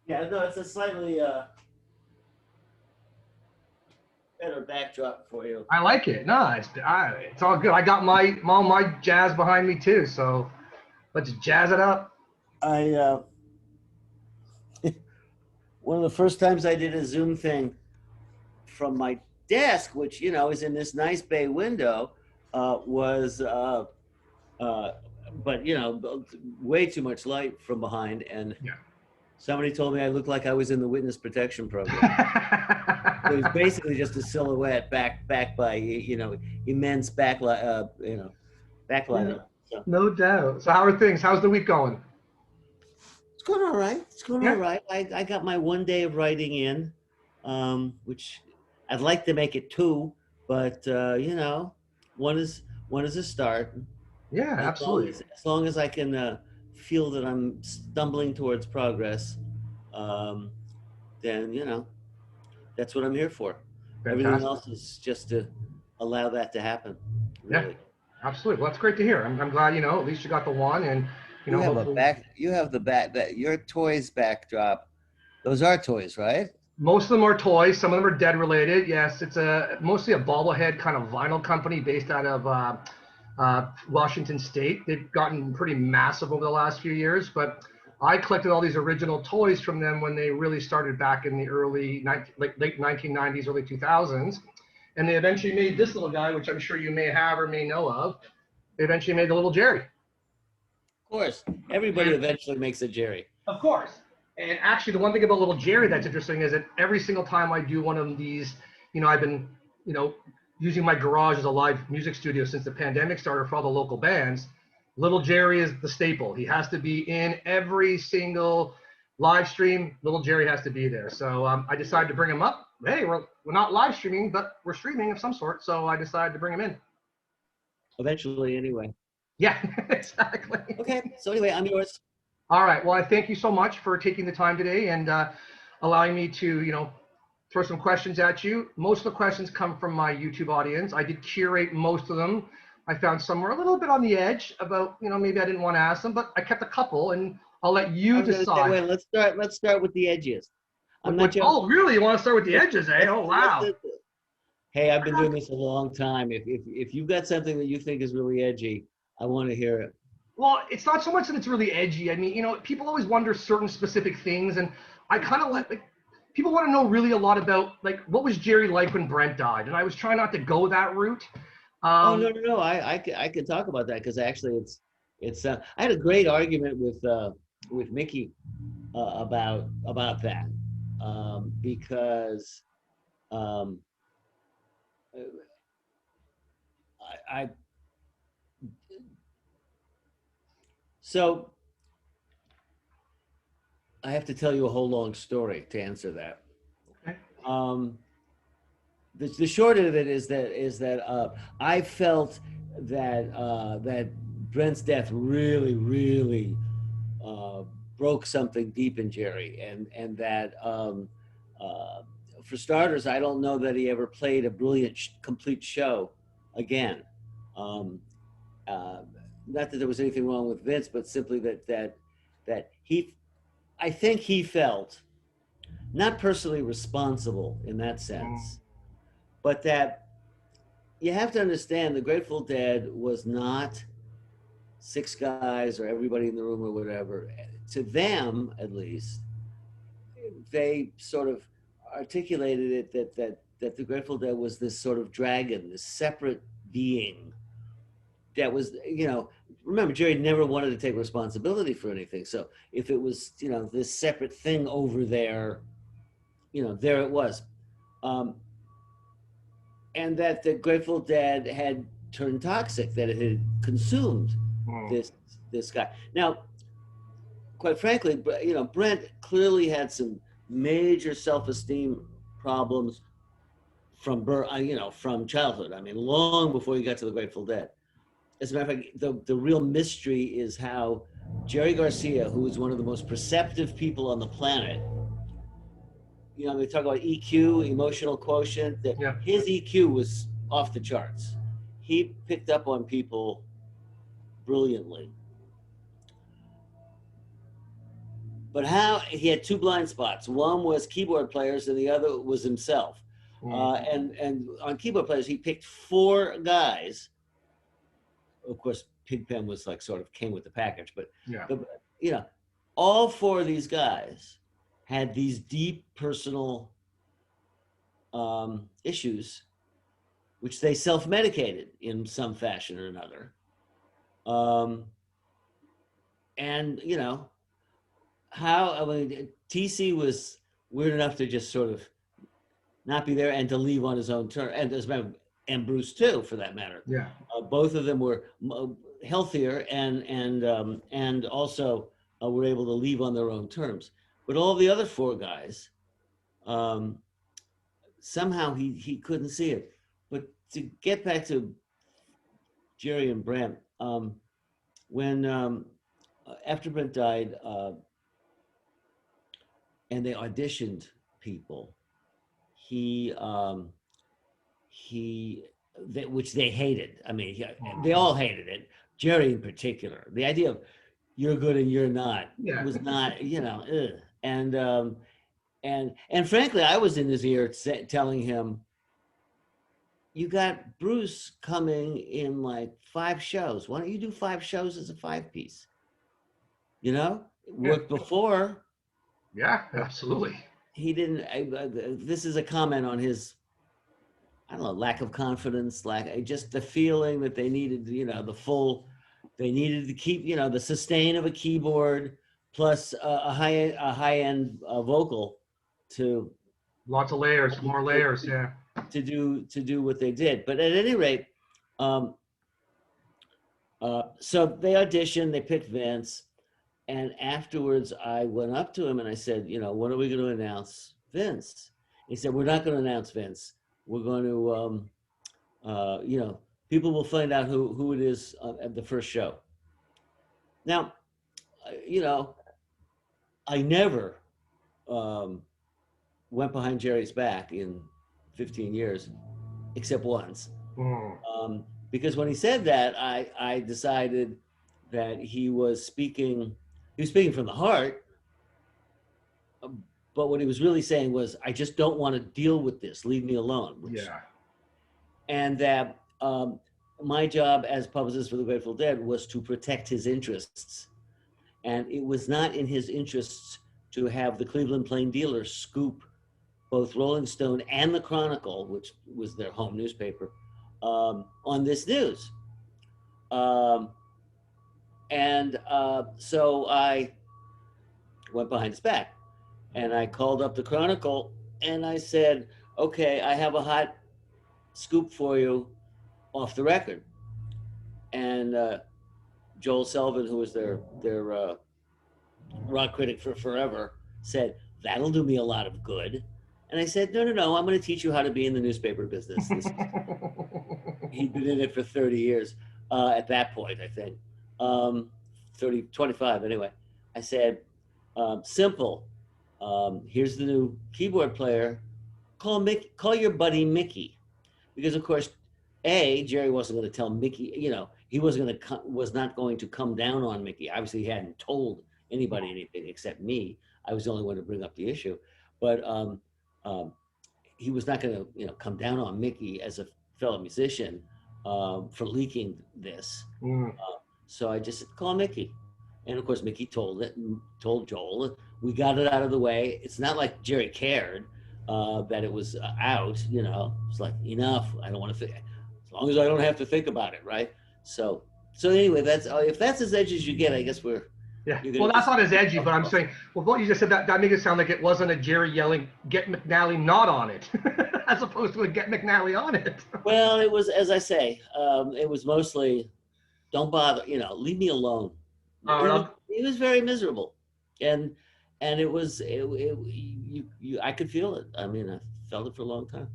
Yeah, no, it's a slightly better backdrop for you. I like it. No, it's all good. I got all my jazz behind me too. So let's jazz it up. I one of the first times I did a Zoom thing from my desk, which is in this nice bay window, was uh, but way too much light from behind, and Yeah. somebody told me I looked like I was in the witness protection program. It was basically just a silhouette back by immense backlighting. So No doubt. So how are things? How's the week going? it's going all right. It's going all Yeah. right. I got my one day of writing in, which I'd like to make it two, but one is one is a start. Yeah, absolutely. As long as I can feel that I'm stumbling towards progress, um, then that's what I'm here for. Everything Fantastic. else is just to allow that to happen, Yeah, really. absolutely. Well, that's great to hear. I'm glad, at least you got the one and, hopefully You have the back that your toys backdrop. Those are toys, right? most of them are toys. Some of them are dead related. Yes, it's mostly a bobblehead kind of vinyl company based out of Washington State. They've gotten pretty massive over the last few years, but I collected all these original toys from them when they really started back in the late 1990s, early 2000s. And they eventually made this little guy, which I'm sure you may have or may know of. They eventually made the little Jerry. Of course. Everybody And eventually makes a Jerry. of course. And actually, the one thing about little Jerry that's interesting is that every single time I do one of these, I've been, using my garage as a live music studio since the pandemic started for all the local bands. Little Jerry is the staple. He has to be in every single live stream. Little Jerry has to be there. So I decided to bring him up. Hey, we're not live streaming, but we're streaming of some sort. So I decided to bring him in. Eventually, anyway. Yeah, exactly. Okay. So anyway, I'm yours. All right. Well, I thank you so much for taking the time today and allowing me to, throw some questions at you. Most of the questions come from my YouTube audience. I did curate most of them. I found some were a little bit on the edge about, maybe I didn't want to ask them, but I kept a couple, and I'll let I you was going to say, decide. wait, let's start with the edges. I'm not joking. Oh, really? You want to start with the edges, eh? Oh, wow. Hey, I've been doing this a long time. If you've got something that you think is really edgy, I want to hear it. Well, it's not so much that it's really edgy. I mean, people always wonder certain specific things, and I kind of like people want to know really a lot about like what was Jerry like when Brent died, and I was trying not to go that route. Oh no! I could talk about that because actually it's I had a great argument with Mickey about that because um, I so I have to tell you a whole long story to answer that. Okay. The short of it is that I felt that that Brent's death really uh, broke something deep in Jerry, and that uh, for starters, I don't know that he ever played a brilliant complete show again. Um, uh, Not that there was anything wrong with Vince, but simply that he, I think he felt not personally responsible in that sense, but that you have to understand the Grateful Dead was not six guys or everybody in the room or whatever. To them, at least, they sort of articulated it that the Grateful Dead was this sort of dragon, this separate being that was, remember, Jerry never wanted to take responsibility for anything. So if it was, this separate thing over there, there it was. Um, and that the Grateful Dead had turned toxic, that it had consumed this this guy. Now, quite frankly, Brent clearly had some major self-esteem problems from from childhood. I mean, long before he got to the Grateful Dead. As a matter of fact, the real mystery is how Jerry Garcia, who is one of the most perceptive people on the planet, they talk about EQ, emotional quotient, that Yeah. his EQ was off the charts. He picked up on people brilliantly. but how he had two blind spots. One was keyboard players, and the other was himself. And on keyboard players, he picked four guys. Of course, Pigpen was like sort of came with the package, but Yeah. the, you know, all four of these guys had these deep personal issues, which they self-medicated in some fashion or another. Um, and how I mean, TC was weird enough to just sort of not be there and to leave on his own term, and Bruce too, for that matter. Yeah. Both of them were healthier and also were able to leave on their own terms. But all the other four guys, somehow he couldn't see it. But to get back to Jerry and Brent, when after Brent died, and they auditioned people, he which they hated. I mean, they all hated it. Jerry in particular. The idea of you're good and you're not was not, ugh. And frankly, I was in his ear telling him, you got Bruce coming in like 5 shows. Why don't you do 5 shows as a 5-piece? It worked before. Yeah, absolutely. He didn't. This is a comment on his, I don't know, lack of confidence, just the feeling that they needed, they needed to keep, the sustain of a keyboard plus a high end vocal to Lots of layers, more layers. Yeah. to do what they did. But at any rate, so they auditioned, they picked Vince, and afterwards I went up to him and I said, when are we going to announce Vince? He said, we're not going to announce Vince. We're going to, people will find out who it is at the first show. Now, I never went behind Jerry's back in 15 years, except once. Because when he said that, I decided that he was speaking from the heart. But what he was really saying was, I just don't want to deal with this. Leave me alone. And that my job as publicist for the Grateful Dead was to protect his interests. And it was not in his interests to have the Cleveland Plain Dealer scoop both Rolling Stone and the Chronicle, which was their home newspaper, on this news. So I went behind his back. And I called up the Chronicle and I said, okay, I have a hot scoop for you off the record. And Joel Selvin, who was their rock critic for forever, said, that'll do me a lot of good. And I said, no, I'm going to teach you how to be in the newspaper business. He'd been in it for 30 years at that point, I think. 25 anyway. I said, simple. Here's the new keyboard player. Call your buddy Mickey, because of course, Jerry wasn't going to tell Mickey. He was not going to come down on Mickey. Obviously, he hadn't told anybody anything except me. I was the only one to bring up the issue, but he was not going to come down on Mickey as a fellow musician for leaking this. So I just said, call Mickey. And of course, Mickey told Joel. We got it out of the way. It's not like Jerry cared that it was out. It's like, enough. I don't want to think. As long as I don't have to think about it, right? So anyway, if that's as edgy as you get, I guess we're. Yeah. Well, that's not as edgy, but I'm saying, what you just said, that made it sound like it wasn't a Jerry yelling, "Get McNally not on it," as opposed to a "Get McNally on it." Well, it was, as I say, it was mostly, don't bother. Leave me alone. He was very miserable, and it was I could feel it. I mean, I felt it for a long time.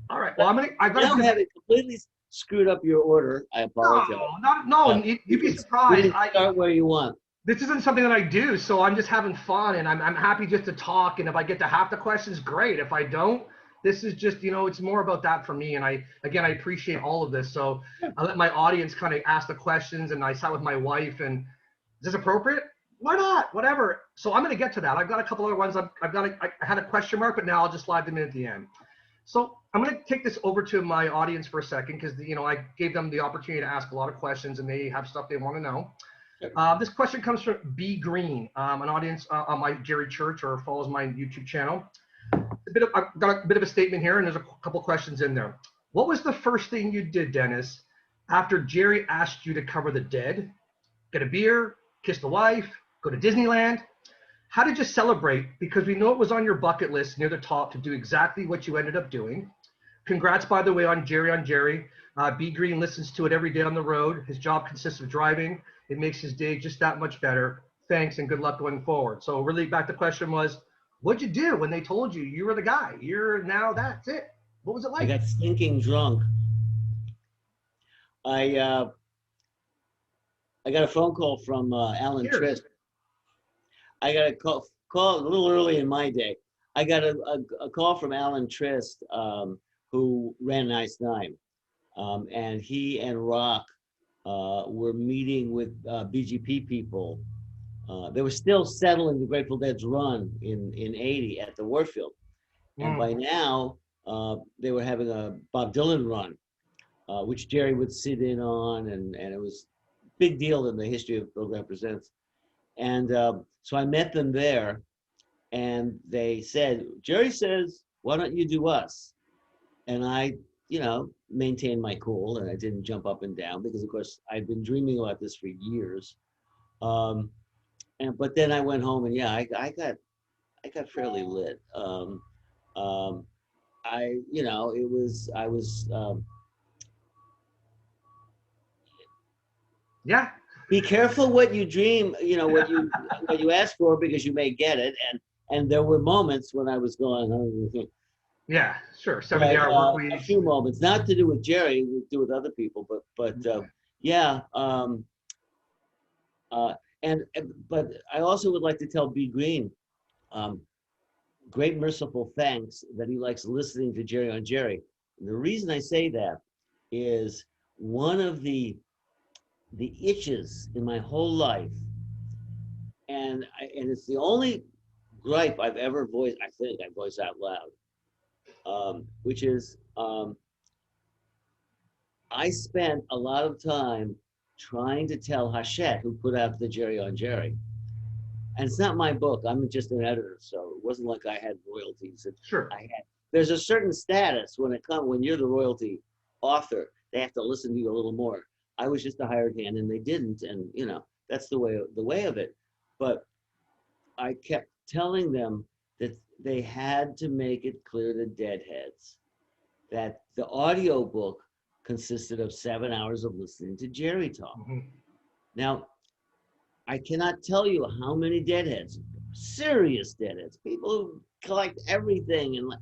All right. Well, I've got to have it completely screwed up your order. I apologize. No. You'd be surprised. You can start where you want. This isn't something that I do, so I'm just having fun, and I'm happy just to talk. And if I get to half the questions, great. If I don't, this is just, it's more about that for me. And I appreciate all of this. So I let my audience kind of ask the questions, and I sat with my wife. And is this appropriate? why not? Whatever. So I'm going to get to that. I've got a couple other ones. I had a question mark, but now I'll just slide them in at the end. So I'm going to take this over to my audience for a second because I gave them the opportunity to ask a lot of questions and they have stuff they want to know. This question comes from B Green, an audience on my Jerry Church or follows my YouTube channel. I've got a bit of a statement here, and there's a couple questions in there. What was the first thing you did, Dennis, after Jerry asked you to cover the dead? Get a beer, kiss the wife, go to Disneyland? How did you celebrate? Because we know it was on your bucket list near the top to do exactly what you ended up doing. Congrats, by the way, on Jerry. B Green listens to it every day on the road. His job consists of driving. It makes his day just that much better. Thanks and good luck going forward. So really back to the question was, what'd you do when they told you you were the guy? You're now that's it. What was it like? I got stinking drunk. I got a phone call from Alan Cheers. Trist. I got a call a little early in my day. I got a call from Alan Trist, who ran Nice Nine, and he and Rock were meeting with BGP people. They were still settling the Grateful Dead's run in '80 at the Warfield, and by now they were having a Bob Dylan run, which Jerry would sit in on, and it was a big deal in the history of Bill Represents. And so I met them there, and they said, Jerry says, why don't you do us? And I, maintained my cool, and I didn't jump up and down because, of course, I'd been dreaming about this for years. But then I went home, and yeah, I got fairly lit. I was. Yeah. Be careful what you dream, what you ask for, because you may get it. And there were moments when I was going, oh, yeah, sure. 70-hour work week. A few moments, not to do with Jerry, to do with other people, but yeah. But I also would like to tell B Green, great merciful thanks that he likes listening to Jerry on Jerry. And the reason I say that is one of the itches in my whole life, and it's the only gripe I've ever voiced. I think I voice out loud, which is I spent a lot of time trying to tell Hachette, who put out the Jerry on Jerry, and it's not my book. I'm just an editor, so it wasn't like I had royalties. Sure. There's a certain status when you're the royalty author. They have to listen to you a little more. I was just a hired hand, and they didn't, and that's the way of it. But I kept telling them that they had to make it clear to deadheads that the audio book consisted of 7 hours of listening to Jerry talk. Mm-hmm. Now, I cannot tell you how many deadheads, serious deadheads, people who collect everything and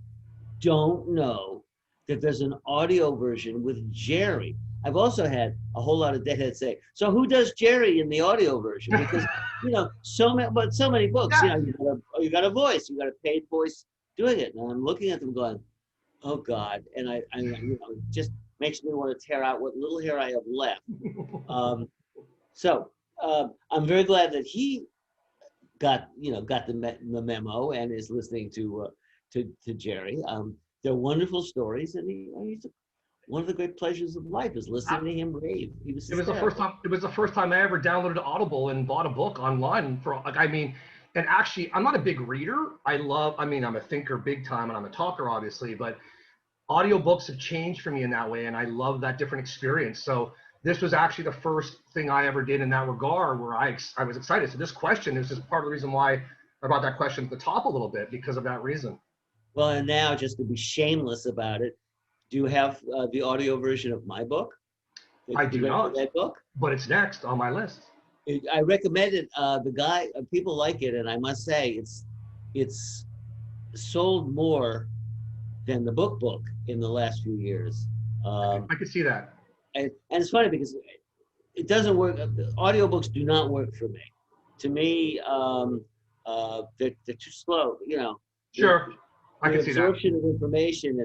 don't know that there's an audio version with Jerry. I've also had a whole lot of deadheads say, so who does Jerry in the audio version? Because, so many books, Yeah. you got a voice, you got a paid voice doing it. And I'm looking at them going, oh God. And I it just makes me want to tear out what little hair I have left. So I'm very glad that he got the memo and is listening to Jerry. They're wonderful stories, and he's one of the great pleasures of life is listening to him rave. It was the first time I ever downloaded Audible and bought a book online and actually I'm not a big reader. I'm a thinker big time, and I'm a talker obviously, but audiobooks have changed for me in that way, and I love that different experience. So this was actually the first thing I ever did in that regard where I was excited. So this question is just part of the reason why I brought that question at the top a little bit, because of that reason. Well, and now, just to be shameless about it, do you have the audio version of my book? I do not. That book? But it's next on my list. I recommend it. The guy, people like it, and I must say, it's sold more than the book in the last few years. I could see that. And it's funny because it doesn't work. Audiobooks do not work for me. To me, they're too slow. Sure. I can see that. Absorption of information.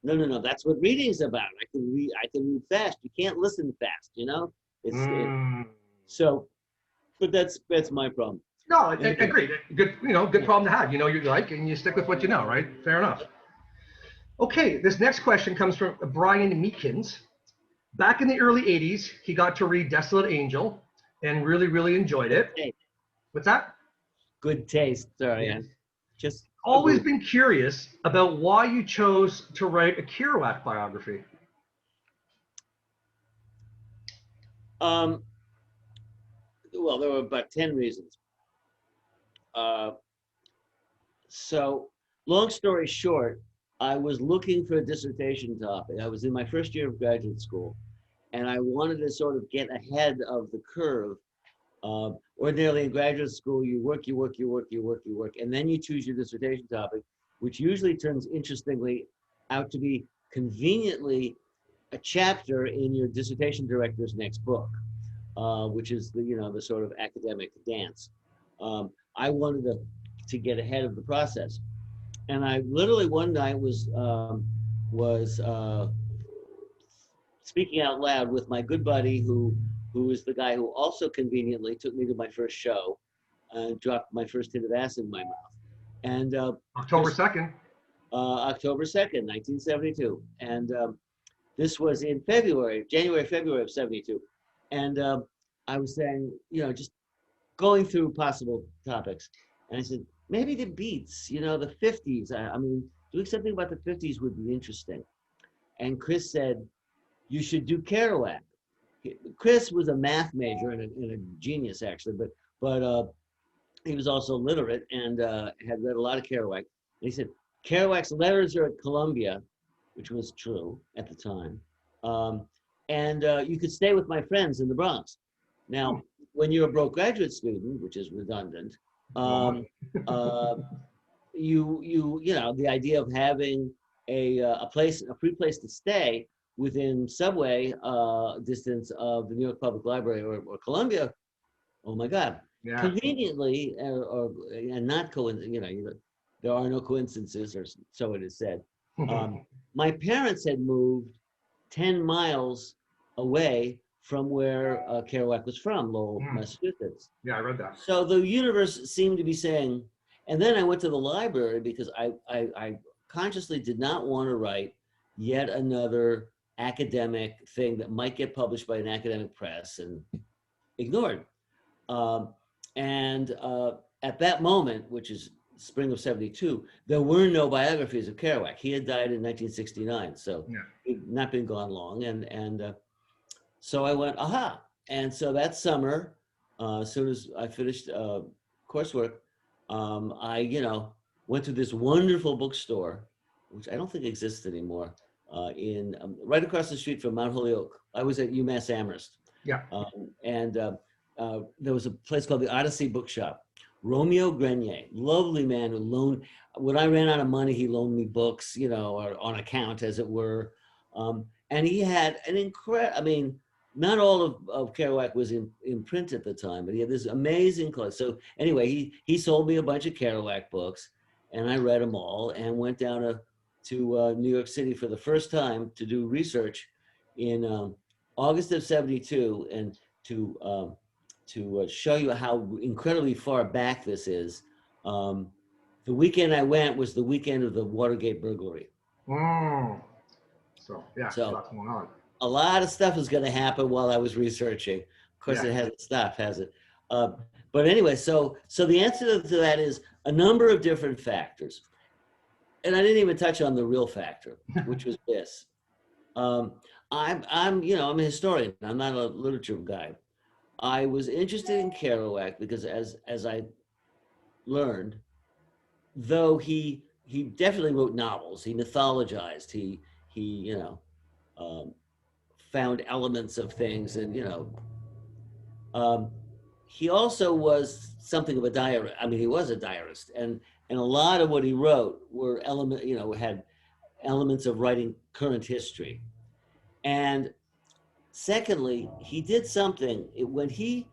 No. That's what reading's about. I can read fast. You can't listen fast. So but that's my problem. No, I Anyway, agreed. Good, good yeah. problem to have. You know what you like, and you stick with what you know, right? Fair enough. Okay, this next question comes from Brian Meekins. Back in the early 80s, he got to read Desolate Angel and really, really enjoyed it. Hey, What's that? good taste. Sorry, Yes. I just Always agree. been curious about why you chose to write a Kerouac biography. Um, well, there were about 10 reasons. Uh, so, long story short, I was looking for a dissertation topic. I was in my first year of graduate school, and I wanted to sort of get ahead of the curve. Ordinarily in graduate school, you work, you work, you work, you work, you work, and then you choose your dissertation topic, which usually turns interestingly out to be conveniently a chapter in your dissertation director's next book, which is the sort of academic dance. I wanted to get ahead of the process, and I literally one night was speaking out loud with my good buddy who is the guy who also conveniently took me to my first show and dropped my first hit of acid in my mouth. And October Chris, 2nd. October 2nd, 1972. And this was in January, February of 72. And I was saying, just going through possible topics. And I said, maybe the Beats, the 50s. I mean, doing something about the 50s would be interesting. And Chris said, you should do Kerouac. Chris was a math major and a genius, actually, but he was also literate and had read a lot of Kerouac. And he said, Kerouac's letters are at Columbia, which was true at the time. Um, and you could stay with my friends in the Bronx. Hmm. Now, when you're a broke graduate student, which is redundant, Well, um, uh, the idea of having a free place to stay within subway distance of the New York Public Library or Columbia. Oh my God! yeah. Conveniently, and not there are no coincidences, or so it is said. Um, my parents had moved 10 miles away from where Kerouac was from, Lowell, Hmm. Massachusetts. Yeah, I read that. So the universe seemed to be saying, and then I went to the library because I consciously did not want to write yet another academic thing that might get published by an academic press and ignored. Um, and at that moment, which is spring of 72, there were no biographies of Kerouac. He had died in 1969, so Yeah. he'd not been gone long. And so I went, aha. And so that summer, as soon as I finished coursework, I went to this wonderful bookstore, which I don't think exists anymore, in right across the street from Mount Holyoke. I was at UMass Amherst. Yeah. And there was a place called the Odyssey Bookshop. Romeo Grenier, lovely man who loaned, when I ran out of money, he loaned me books, or on account, as it were. And he had an incredible, I mean, not all of Kerouac was in print at the time, but he had this amazing collection. So anyway, he sold me a bunch of Kerouac books, and I read them all and went down to New York City for the first time to do research in August of 72, and to show you how incredibly far back this is. Um, the weekend I went was the weekend of the Watergate burglary. Mm. So yeah, So lots going on. a lot of stuff is going to happen while I was researching. Of course, Yeah. it hasn't stopped, has it? But anyway, so the answer to that is a number of different factors, and I didn't even touch on the real factor, which was this. Um, I'm a historian. I'm not a literature guy. I was interested in Kerouac because, as I learned, though he definitely wrote novels, he mythologized, he um, found elements of things, and um, he also was something of a diarist. I mean, he was a diarist, and a lot of what he wrote had elements of writing current history. And secondly, he did something when he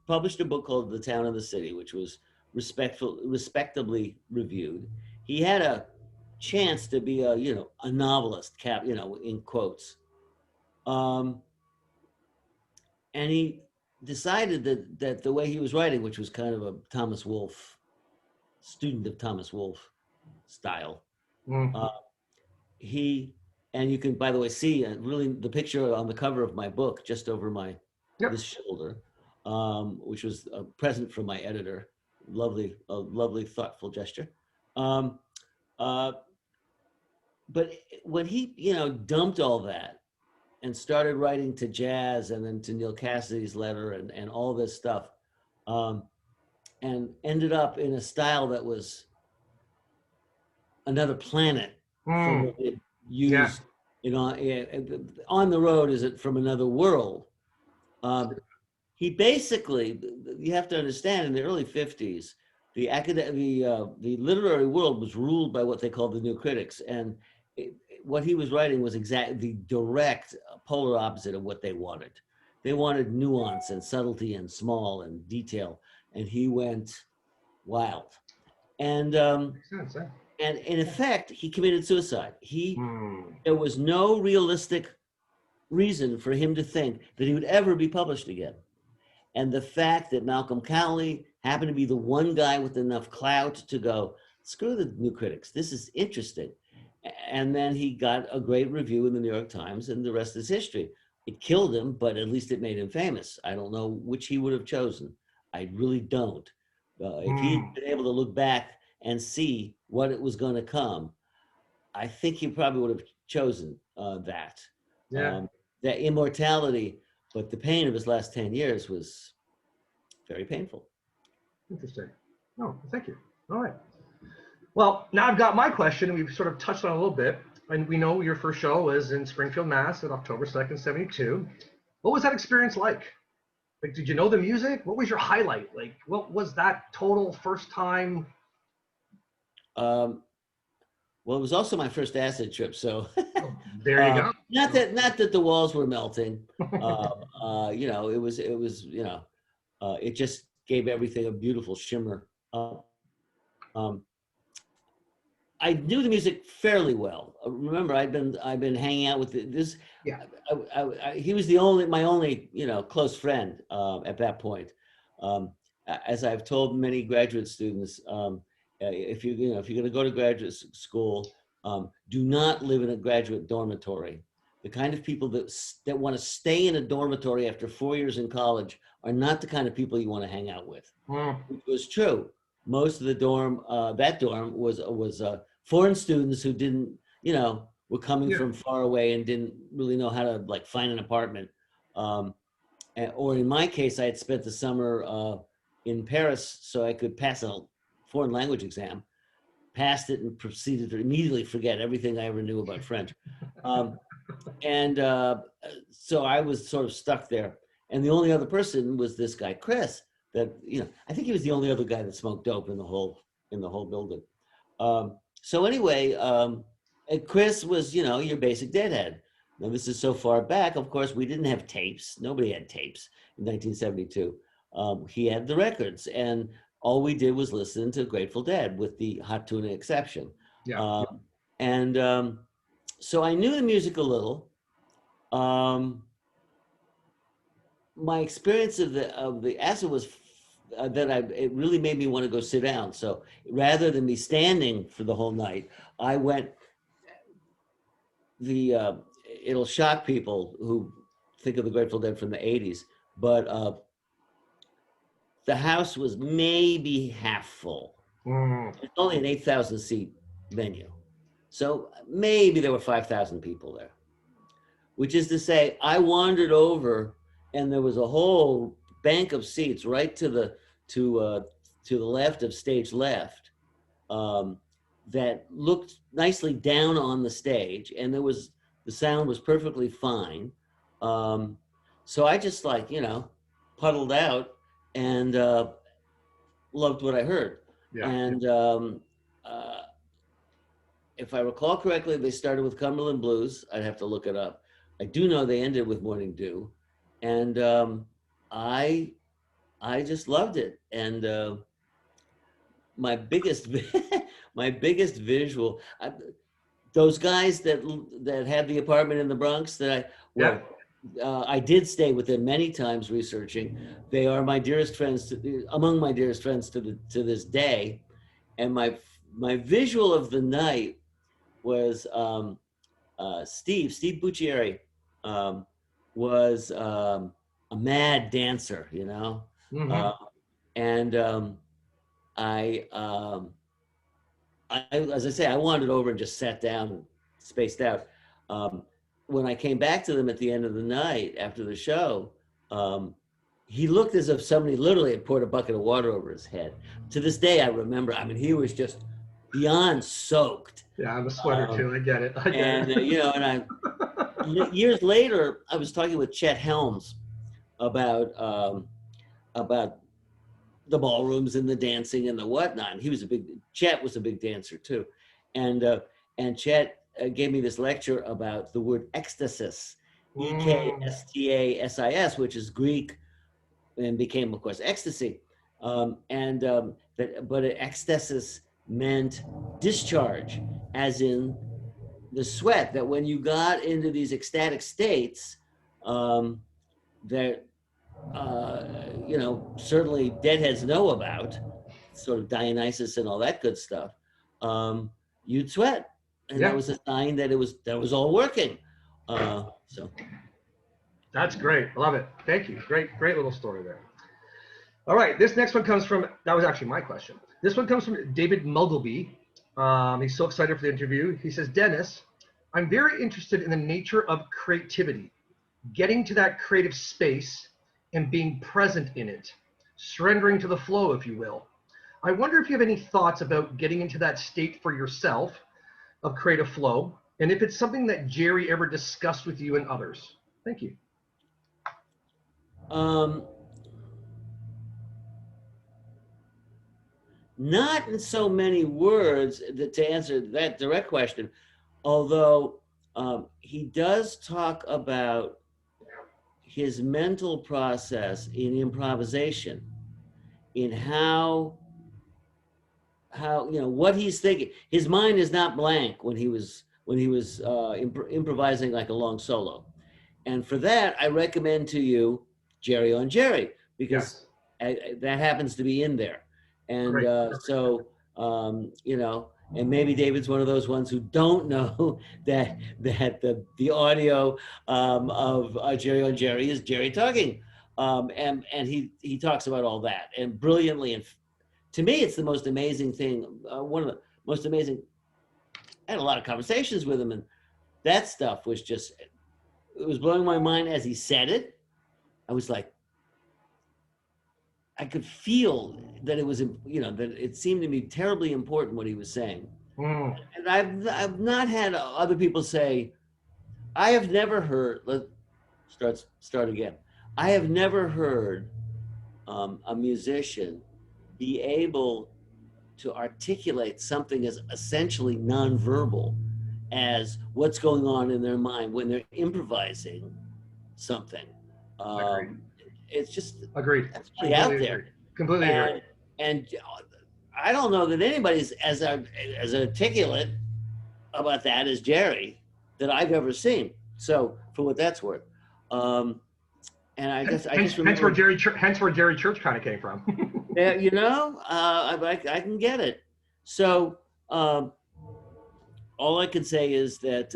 published a book called The Town and the City, which was respectably reviewed. He had a chance to be a novelist, in quotes. Um, and he decided that the way he was writing, which was kind of a Thomas Wolfe, student of Thomas Wolfe style, Mm. uh, he, and you can, by the way, see really the picture on the cover of my book just over my Yep. this shoulder, which was a present from my editor. Lovely, a lovely, thoughtful gesture. Um, uh, but when he, dumped all that and started writing to jazz and then to Neil Cassidy's letter and all this stuff, um, and ended up in a style that was another planet from Mm. what it Yeah. used, on the road is it from another world. Um, he basically, you have to understand, in the early 50s, the literary world was ruled by what they called the new critics, and what he was writing was exactly the direct polar opposite of what they wanted. They wanted nuance and subtlety and small and detail, and he went wild. And Makes sense. Yeah. and in effect, he committed suicide. Mm. There was no realistic reason for him to think that he would ever be published again. And the fact that Malcolm Cowley happened to be the one guy with enough clout to go, screw the new critics, this is interesting. And then he got a great review in the New York Times, and the rest is history. It killed him, but at least it made him famous. I don't know which he would have chosen. I really don't. If he'd Mm. been able to look back and see what it was going to come, I think he probably would have chosen Yeah. um, that immortality. But the pain of his last 10 years was very painful. Interesting. Oh, thank you. All right. Well, now I've got my question. We've sort of touched on it a little bit, and we know your first show was in Springfield, Mass, on October 2nd, '72. What was that experience like? Like, did you know the music? What was your highlight? Like, what was that total first time? Um, well, it was also my first acid trip, so Oh, there you go. not that the walls were melting. It just gave everything a beautiful shimmer. Um, I knew the music fairly well. Remember, I've been hanging out with this. Yeah. He was my only close friend at that point. Um, as I've told many graduate students, if you're going to go to graduate school, do not live in a graduate dormitory. The kind of people that want to stay in a dormitory after 4 years in college are not the kind of people you want to hang out with. Mm. Which was true. Most of the that dorm was foreign students who didn't, were coming Yeah. from far away and didn't really know how to like find an apartment. Or in my case, I had spent the summer in Paris so I could pass a foreign language exam, passed it, and proceeded to immediately forget everything I ever knew about French. Um, and so I was sort of stuck there. And the only other person was this guy, Chris, that, I think he was the only other guy that smoked dope in the whole building. So anyway, and Chris was, your basic deadhead. Now this is so far back, of course, we didn't have tapes. Nobody had tapes in 1972. He had the records, and all we did was listen to Grateful Dead, with the Hot Tuna exception. Yeah. And so I knew the music a little. Um, my experience of the acid was it really made me want to go sit down. So rather than me standing for the whole night, I went. It'll shock people who think of the Grateful Dead from the '80s, but the house was maybe half full. Mm. It's only an 8,000 seat venue, so maybe there were 5,000 people there. Which is to say, I wandered over, and there was a whole bank of seats right to the left of stage left, um, that looked nicely down on the stage, and the sound was perfectly fine. Um, so I just puddled out and loved what I heard. Yeah. And uh, if I recall correctly, they started with Cumberland Blues. I'd have to look it up. I do know they ended with Morning Dew, and I I just loved it. And my biggest my biggest visual, those guys that had the apartment in the Bronx, Yeah. I did stay with them many times researching. They are my dearest friends, among my dearest friends to this day. And my visual of the night was Steve Buccieri, um, was a mad dancer, you know, Mm-hmm. uh, and I, um, as I say, I wandered over and just sat down and spaced out. Um, when I came back to them at the end of the night after the show, um, he looked as if somebody literally had poured a bucket of water over his head. To this day, I remember. I mean, he was just beyond soaked. Yeah, I'm a sweater Um, too. I get it. I get and it. you know, and years later, I was talking with Chet Helms about the ballrooms and the dancing and the whatnot. And Chet was a big dancer too. And, uh, and Chet gave me this lecture about the word ecstasis, Mm, Ekstasis, which is Greek and became, of course, ecstasy. But ecstasis meant discharge, as in the sweat, that when you got into these ecstatic states, um, that certainly deadheads know about, sort of Dionysus and all that good stuff, um, you'd sweat, and that yeah, was a sign that that was all working. So, that's great. I love it. Thank you. Great little story there. All right, this next one comes from, that was actually my question. This one comes from David Mugleby. He's so excited for the interview. He says, Dennis, I'm very interested in the nature of creativity, getting to that creative space and being present in it, surrendering to the flow, if you will. I wonder if you have any thoughts about getting into that state for yourself of creative flow, and if it's something that Jerry ever discussed with you and others. Thank you. um, not in so many words to answer that direct question, although he does talk about his mental process in improvisation, in how what he's thinking. His mind is not blank when he was improvising like a long solo. And for that, I recommend to you Jerry on Jerry, because Yes. that happens to be in there. And Great. and maybe David's one of those ones who don't know that the audio of Jerry on Jerry is Jerry talking, and he talks about all that and brilliantly. And to me, it's the most amazing thing. One of the most amazing. I had a lot of conversations with him, and that stuff was just, it was blowing my mind as he said it. I was like, I could feel that it was, that it seemed to me terribly important what he was saying. Mm, And I've not had other people say, I have never heard, start again. I have never heard a musician be able to articulate something as essentially nonverbal as what's going on in their mind when they're improvising something. agreed. Um, it's just, Agreed. that's really out Completely there. agree. Completely agree. And and I don't know that anybody's as articulate about that as Jerry that I've ever seen. So for what that's worth, um, and I just remember Hence where Jerry Church kind of came from. that I can get it. So all I can say is that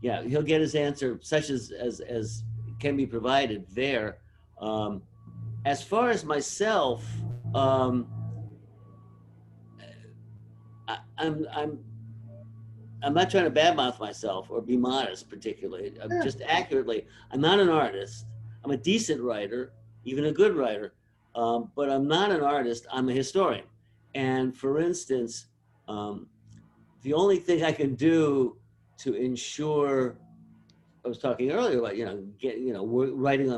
yeah, he'll get his answer, such as can be provided there. Um, as far as myself, um, I'm I'm not trying to badmouth myself or be modest, particularly. I'm Yeah, just accurately, I'm not an artist. I'm a decent writer, even a good writer, but I'm not an artist. I'm a historian. And for instance, um, the only thing I can do to ensure, I was talking earlier about, working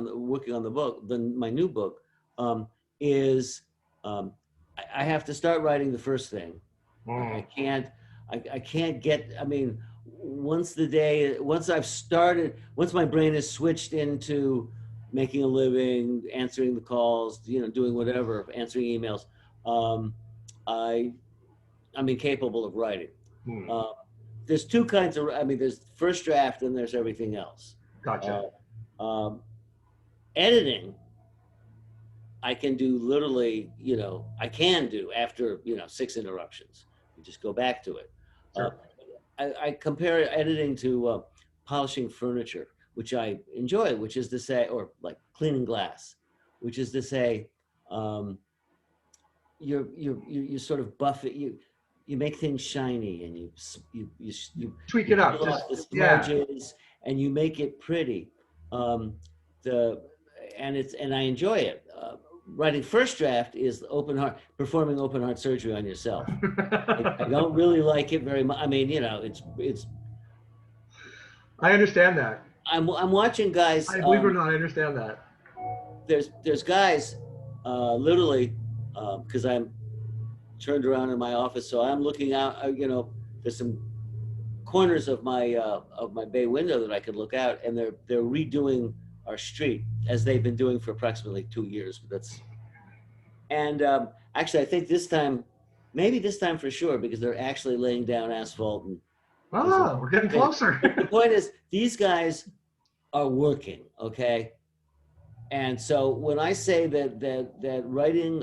on the book, my new book, um, is um, I have to start writing the first thing. I mm, can't, I can't get, I mean, once my brain is switched into making a living, answering the calls, doing whatever, answering emails, um, I, I'm incapable of writing. mm. Uh, there's two kinds of, I mean, there's first draft and there's everything else. Uh, Gotcha. Um, editing, I can do literally, I can do after, 6 interruptions. You just go back to it. Uh, Sure. I compare editing to polishing furniture, which I enjoy, which is to say, or like cleaning glass, which is to say, um, you sort of buff it. You make things shiny, and Tweak you it up. peel Just off the yeah. smudges, and you make it pretty. Um, the and I enjoy it. Writing first draft is performing open heart surgery on yourself. I don't really like it very much. I mean, it's. I understand that. I'm watching guys. I believe it or not, I understand that. There's guys, literally, because I'm turned around in my office, so I'm looking out. There's some corners of my bay window that I could look out, and they're redoing our street as they've been doing for approximately 2 years. But that's and actually, I think this time, maybe this time for sure, because they're actually laying down asphalt and there's a Oh, we're getting thing. closer. But the point is, these guys are working, okay? And so when I say that writing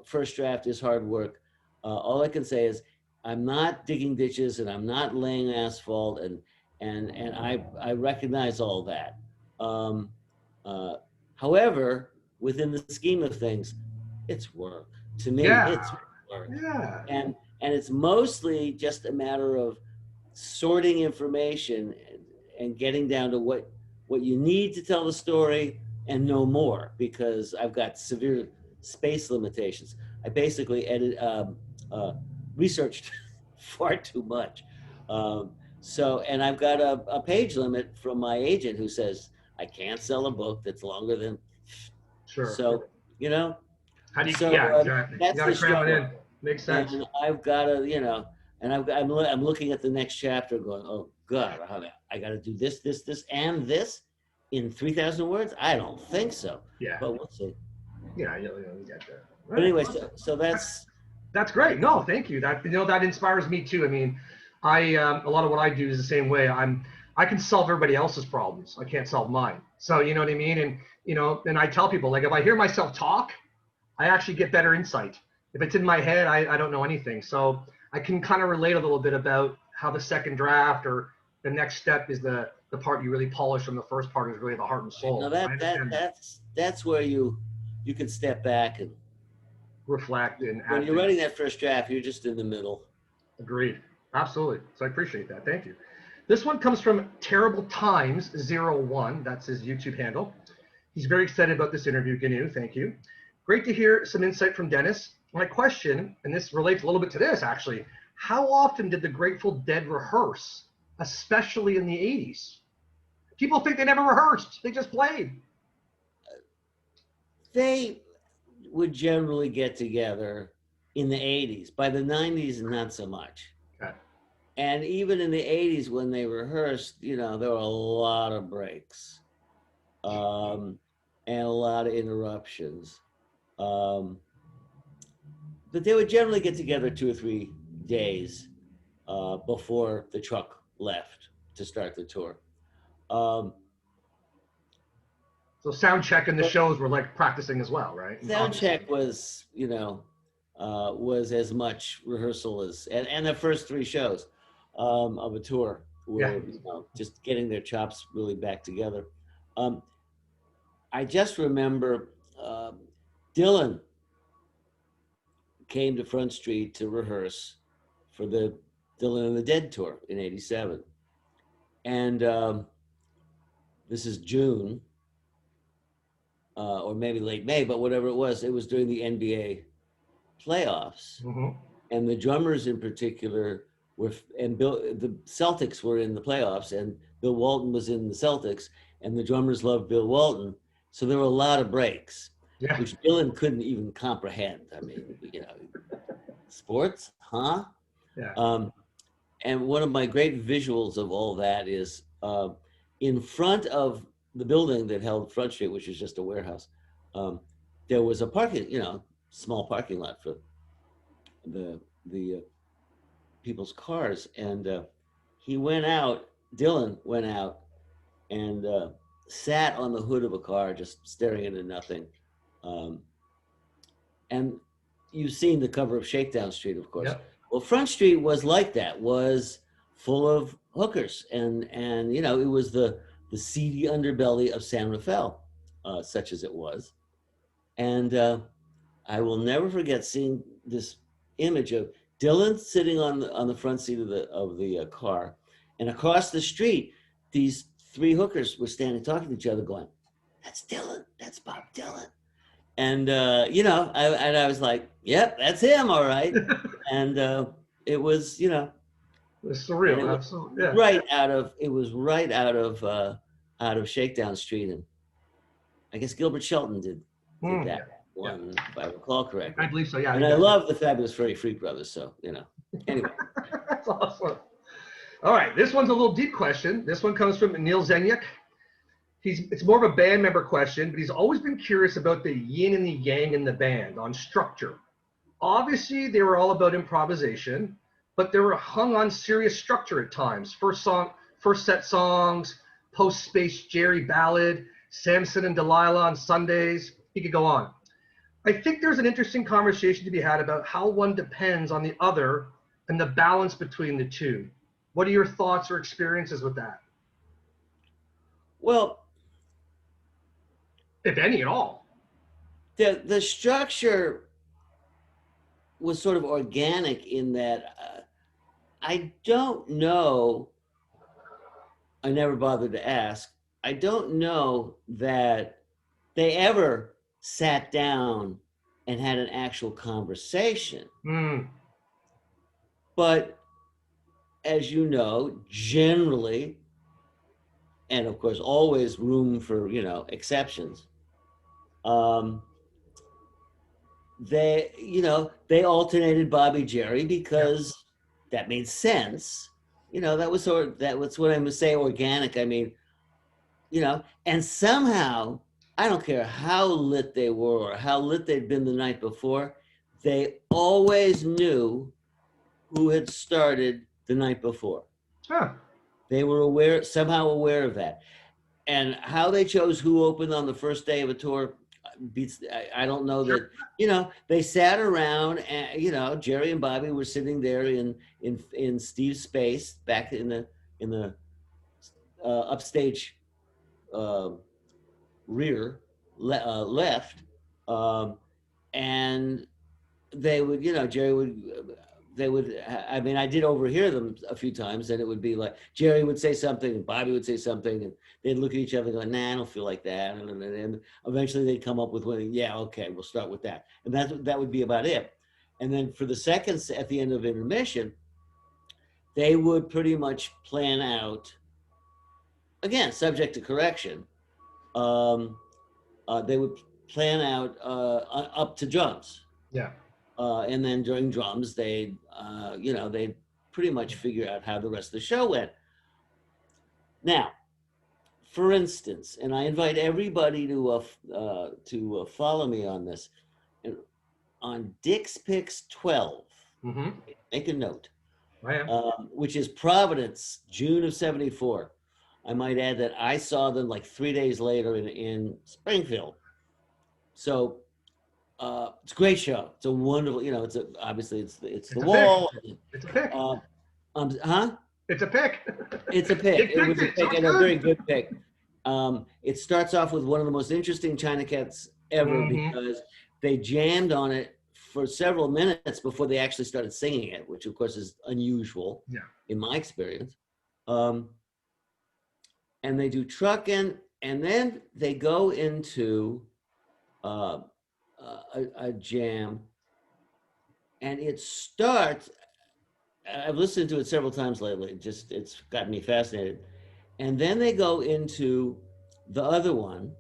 first draft is hard work, all I can say is I'm not digging ditches and I'm not laying asphalt, and I recognize all that. Um, uh, However, within the scheme of things, it's work. To me, Yeah. it's work, Yeah. and it's mostly just a matter of sorting information and getting down to what you need to tell the story and no more, because I've got severe space limitations. I basically uh, researched far too much. And I've got a page limit from my agent who says I can't sell a book that's longer than. Sure. So, you know, How do you? so Yeah, exactly. You that's got to the cram it struggle. in. Makes sense. And I've got to, and I'm looking at the next chapter going, oh God, I got to do this, and this in 3,000 words? I don't think so, Yeah. but we'll see. Yeah. You get that. All But right. anyway, Well, so that's great. No, thank you. That inspires me too. I mean, I a lot of what I do is the same way. I can solve everybody else's problems. I can't solve mine. So you know what I mean. And and I tell people, like, if I hear myself talk, I actually get better insight. If it's in my head, I don't know anything. So I can kind of relate a little bit about how the second draft or the next step is the part you really polish, and the first part is really the heart and now soul. So I understand that. that's where you can step back, and Reflect and when add you're things. writing that first draft, you're just in the middle. Agreed. Absolutely. So I appreciate that. Thank you. This one comes from Terrible Times 01. That's his YouTube handle. He's very excited about this interview, GNU. Thank you. Great to hear some insight from Dennis. My question, and this relates a little bit to this actually, how often did the Grateful Dead rehearse, especially in the 80s? People think they never rehearsed, they just played. They would generally get together in the 80s. By the 90s, not so much. Okay. And even in the 80s, when they rehearsed, there were a lot of breaks, and a lot of interruptions. Um, but they would generally get together 2 or 3 days before the truck left to start the tour. Um, So sound check and the but shows were like practicing as well, right? sound Obviously. check was as much rehearsal and the first 3 shows of a tour Yeah. were just getting their chops really back together. Um, I just remember Dylan came to Front Street to rehearse for the Dylan and the Dead tour in '87, and this is June or maybe late May, but whatever it was during the NBA playoffs, Mm-hmm. and the drummers in particular the Celtics were in the playoffs, and Bill Walton was in the Celtics, and the drummers loved Bill Walton, so there were a lot of breaks, Yeah. which Dylan couldn't even comprehend. I mean, sports, huh? Yeah. Um, and one of my great visuals of all that is in front of the building that held Front Street, which is just a warehouse. Um, there was a small parking lot for the people's cars, and he went out. Dylan went out and sat on the hood of a car just staring into nothing. And you've seen the cover of Shakedown Street, of course. Yep. Well, Front Street was like that, was full of hookers, and you know, it was the seedy underbelly of San Rafael, such as it was. And I will never forget seeing this image of Dylan sitting on the front seat of the car, and across the street, these three hookers were standing talking to each other, going, "That's Dylan. That's Bob Dylan." And you know, I was like, "Yep, that's him, all right." And it was, you know, It's and surreal. it was Absolutely. Yeah. right out of Shakedown Street, and I guess Gilbert Shelton did Mm, that yeah. Yeah. one, if I recall I correctly. believe so. Yeah. And He I does. love the Fabulous Furry Freak Brothers, so you know. Anyway, That's awesome. All right. This one's a little deep question. This one comes from Neil Zenyuk. It's more of a band member question, but he's always been curious about the yin and the yang in the band on structure. Obviously, they were all about improvisation, but they were hung on serious structure at times. First set songs, post Space Jerry ballad, Samson and Delilah on Sundays. He could go on. I think there's an interesting conversation to be had about how one depends on the other and the balance between the two. What are your thoughts or experiences with that, well, if any at all? the structure was sort of organic in that I don't know. I never bothered to ask. I don't know that they ever sat down and had an actual conversation. Mm, But as you know, generally, and of course, always room for, you know, exceptions. Um, they, you know, they alternated Bobby Jerry yeah. because that made sense. You know, that was what I would say organic. I mean, you know, and somehow, I don't care how lit they were or how lit they'd been the night before, they always knew who had started the night before. Huh. They were somehow aware of that. And how they chose who opened on the first day of a tour beats. I don't know Sure. that. You know, they sat around, and you know, Jerry and Bobby were sitting there in Steve's space back in the upstage uh, rear left, um, and they would, you know, Jerry would, they would, I mean, I did overhear them a few times, and it would be like Jerry would say something and Bobby would say something, and they'd look at each other and go, "Nah, I don't feel like that." And eventually they'd come up with one, "Yeah, okay, we'll start with that." And that would be about it. And then for the seconds at the end of intermission, they would pretty much plan out, again, subject to correction. Um, they would plan out up to drums. Yeah. And then during drums, you know, they pretty much figure out how the rest of the show went. Now, for instance, and I invite everybody to follow me on this. And on Dick's Picks 12, Mm-hmm. make a note, I am. which is Providence, June of '74. I might add that I saw them like 3 days later in Springfield. So it's a great show. It's a wonderful, you know, obviously it's the It's a pick. wall. It's a pick. Uh, huh? It's a pick. It's a pick. Dick It was picked a it, so pick it's and a good. very good pick. It starts off with one of the most interesting China Cats ever Mm-hmm. because they jammed on it for several minutes before they actually started singing it, which of course is unusual Yeah. in my experience. And they do Truckin', and then they go into uh, a jam, and it starts. I've listened to it several times lately. It's gotten me fascinated. And then they go into the other one.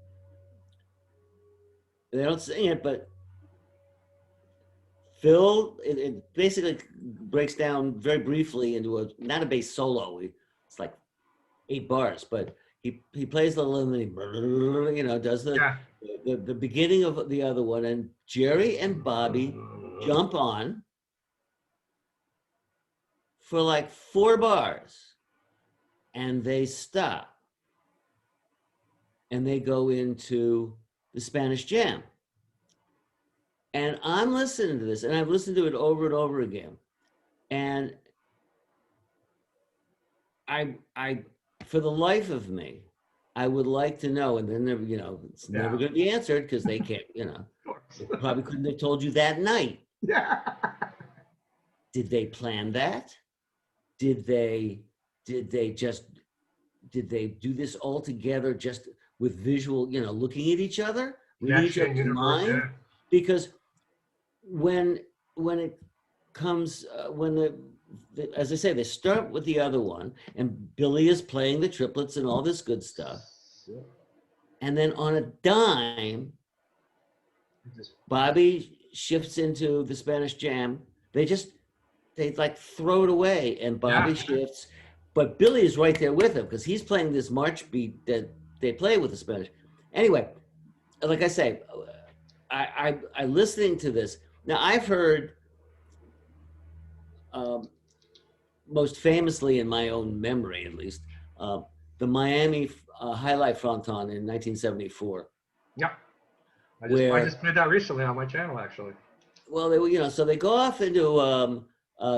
They don't sing it, but Phil, it basically breaks down very briefly into not a bass solo. It's like 8 bars, but he plays the little, you know, does Yeah. the beginning of the other one, and Jerry and Bobby jump on for like 4 bars, and they stop. and they go into the Spanish Jam. And I'm listening to this, and I've listened to it over and over again. And I, for the life of me, I would like to know, and then you know, it's never going to be answered because they can't, you know, they probably couldn't have told you that night. Yeah. Did they plan that? Did they just did they do this all together just with visual, you know, looking at each other, reading each other's mind? Because when it comes when as I say, they start with the other one, and Billy is playing the triplets and all this good stuff, and then on a dime, Bobby shifts into the Spanish Jam. They like throw it away, and Bobby shifts, but Billy is right there with him because he's playing this march beat that they play with the Spanish. Anyway, like I say, I listening to this now. I've heard most famously, in my own memory at least, the Miami High Life Fronton in 1974. Yep. I just played that recently on my channel, actually. Well, they, you know, so they go off into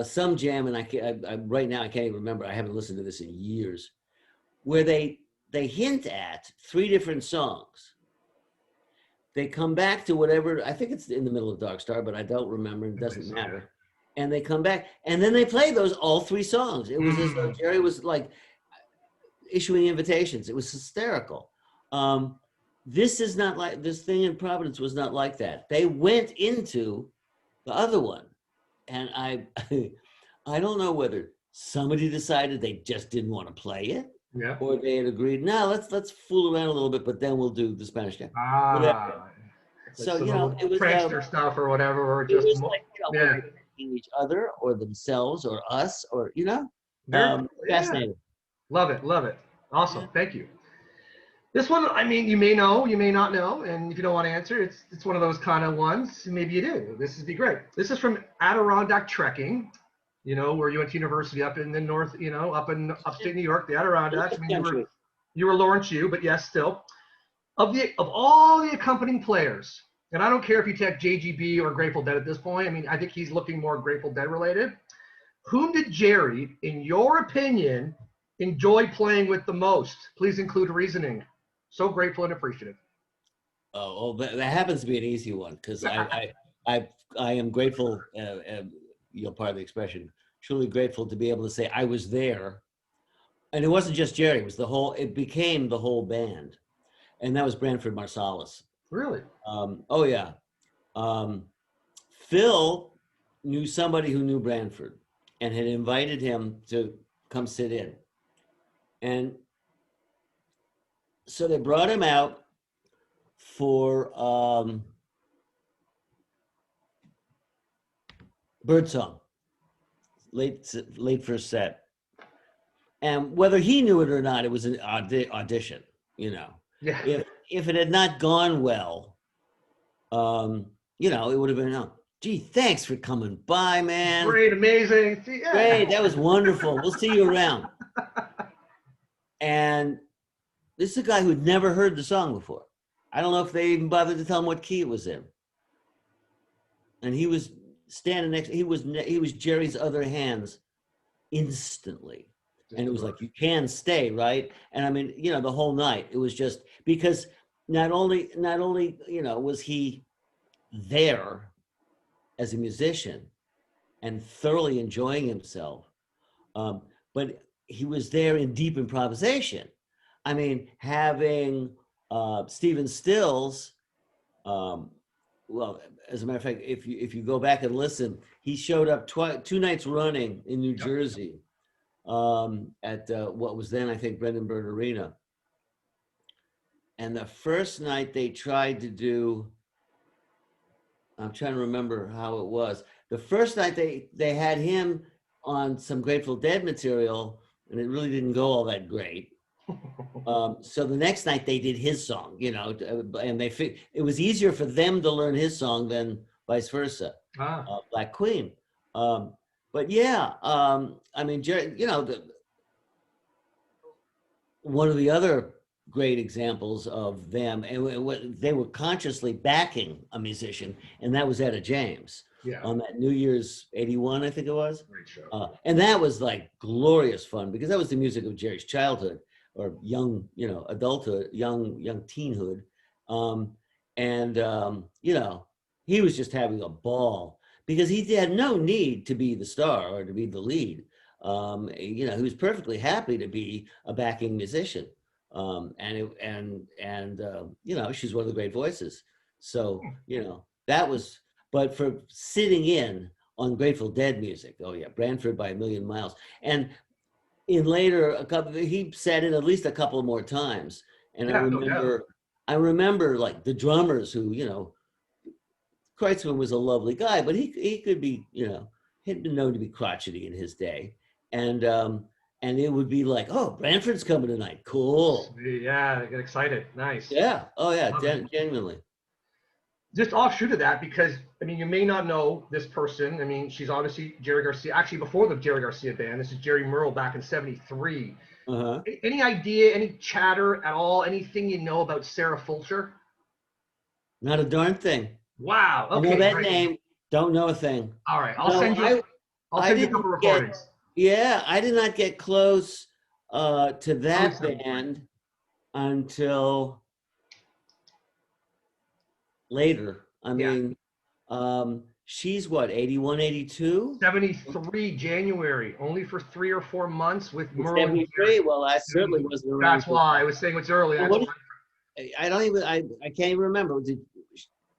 some jam, and I right now I can't even remember. I haven't listened to this in years, where they hint at 3 different songs. They come back to whatever, I think it's in the middle of Dark Star, but I don't remember. It doesn't matter. And they come back, and then they play those all 3 songs. It was as though Jerry was like issuing invitations. It was hysterical. This is not like, this thing in Providence was not like that. They went into the other one, and I I don't know whether somebody decided they just didn't want to play it, or they had agreed, no, let's fool around a little bit, but then we'll do the Spanish Jam. So you know, it was prankster stuff or whatever, or just like, you know, each other or themselves or us, or you know, fascinating. Love it, awesome. Thank you. This one, I mean, you may know, you may not know, and if you don't want to answer, it's one of those kind of ones. Maybe you do. This would be great. This is from Adirondack Trekking, you know, where you went to university up in the north, you know, up in upstate New York, the Adirondacks. I mean, you were Lawrence U, but yes, still. Of all the accompanying players, and I don't care if you take JGB or Grateful Dead at this point. I mean, I think he's looking more Grateful Dead related. Whom did Jerry, in your opinion, enjoy playing with the most? Please include reasoning. So grateful and appreciative. Oh, that happens to be an easy one, because I am grateful. You're part of the expression. Truly grateful to be able to say I was there, and it wasn't just Jerry. It was the whole. It became the whole band, and that was Branford Marsalis. Really? Oh yeah. Phil knew somebody who knew Branford, and had invited him to come sit in, and so they brought him out for Birdsong, late first set. And whether he knew it or not, it was an audition, you know. Yeah. If it had not gone well, you know, it would have been, oh, gee, thanks for coming by, man. Great, amazing. Yeah. Great, that was wonderful. We'll see you around. And this is a guy who'd never heard the song before. I don't know if they even bothered to tell him what key it was in. And he was standing next, he was Jerry's other hands instantly. And it was like, you can stay, right? And I mean, you know, the whole night, it was just because not only, you know, was he there as a musician and thoroughly enjoying himself, but he was there in deep improvisation. I mean, having Stephen Stills, well, as a matter of fact, if you go back and listen, he showed up 2 nights running in New Jersey at what was then, I think, Brendan-Byrne Arena. And the first night they tried to do, I'm trying to remember how it was. The first night they had him on some Grateful Dead material, and it really didn't go all that great. So the next night they did his song, you know, and it was easier for them to learn his song than vice versa. Black Queen. But yeah, I mean, you know, one of the other great examples of them, and they were consciously backing a musician, and that was Etta James Yeah, on that New Year's '81, I think it was. great show. And that was like glorious fun because that was the music of Jerry's childhood or young, adulthood, young teenhood. Um, and, he was just having a ball because he had no need to be the star or to be the lead. He was perfectly happy to be a backing musician. She's one of the great voices. So, that was, but for sitting in on Grateful Dead music, oh yeah, Branford by a Million Miles. And in later, he sat in at least a couple more times. And Yeah, no doubt. I remember like the drummers who, Kreutzmann was a lovely guy, but he could be, he'd been known to be crotchety in his day. And it would be like, oh, Branford's coming tonight. Cool. Yeah, I get excited. Nice. Yeah. Oh, yeah. Love it. Genuinely. Just offshoot of that, because I mean, you may not know this person. I mean, she's obviously Jerry Garcia. Actually, before the Jerry Garcia band, this is Jerry Merle back in '73. Uh-huh. Any idea, any chatter at all, anything you know about Sarah Fulcher? Not a darn thing. Wow. I know Okay, that great. name. Don't know a thing. All right, I'll No, send you. I'll I send you a didn't couple get. recordings. Yeah, I did not get close to Early that 73. band until later. I Yeah. mean, she's what, 81, 82? 73 January, only for 3 or 4 months with Merle and 73. Jerry. Well, I certainly wasn't around That's for why I that. was saying it's early. Well, That's what, I don't even, I can't even remember. Did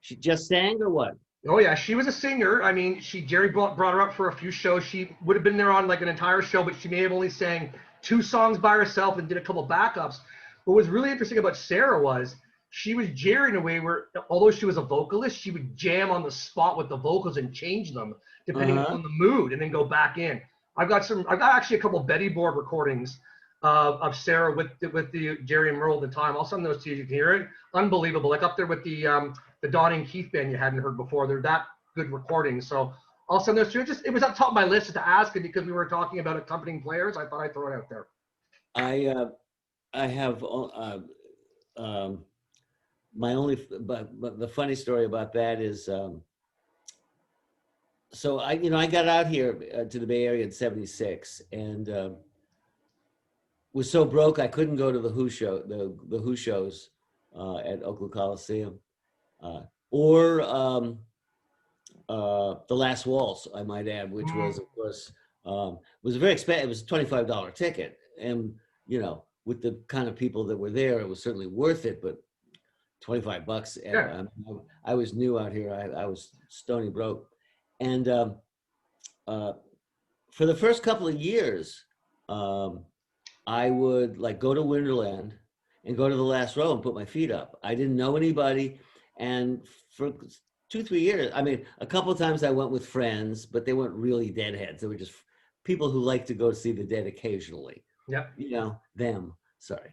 she just sang or what? Oh yeah, she was a singer. I mean, Jerry brought her up for a few shows. She would have been there on like an entire show, but she may have only sang 2 songs by herself and did a couple backups. What was really interesting about Sarah was she was Jerry in a way where, although she was a vocalist, she would jam on the spot with the vocals and change them depending Uh-huh. upon the mood, and then go back in. I've got actually a couple Betty board recordings of Sarah with the Jerry and Merle at the time. I'll send those to you. You can hear it. Unbelievable, like up there with the Donnie and Keith band you hadn't heard before. They're that good recordings. So I'll send those to you. It was up top of my list to ask it because we were talking about accompanying players. I thought I'd throw it out there. I have my only, but the funny story about that is, so I got out here to the Bay Area in '76 and was so broke I couldn't go to the Who show, the Who shows at Oakland Coliseum, or the Last Waltz, I might add, which was of course was very expensive. It was a $25 ticket, and with the kind of people that were there, it was certainly worth it. But $25, and Yeah. I was new out here. I was stony broke, and for the first couple of years, I would like go to Winterland and go to the last row and put my feet up. I didn't know anybody, and for 2, 3 years, I mean, a couple of times I went with friends, but they weren't really Deadheads. They were just people who like to go see the Dead occasionally. Yeah. Them. Sorry,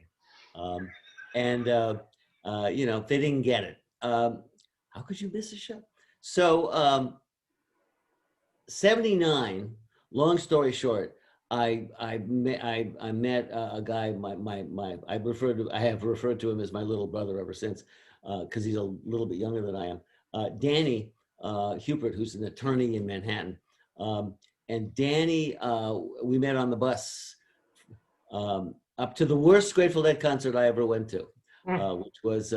and they didn't get it. How could you miss a show? So 79. Long story short, I met a guy. I have referred to him as my little brother ever since, because he's a little bit younger than I am. Danny Hubert, who's an attorney in Manhattan, and Danny, we met on the bus up to the worst Grateful Dead concert I ever went to, which was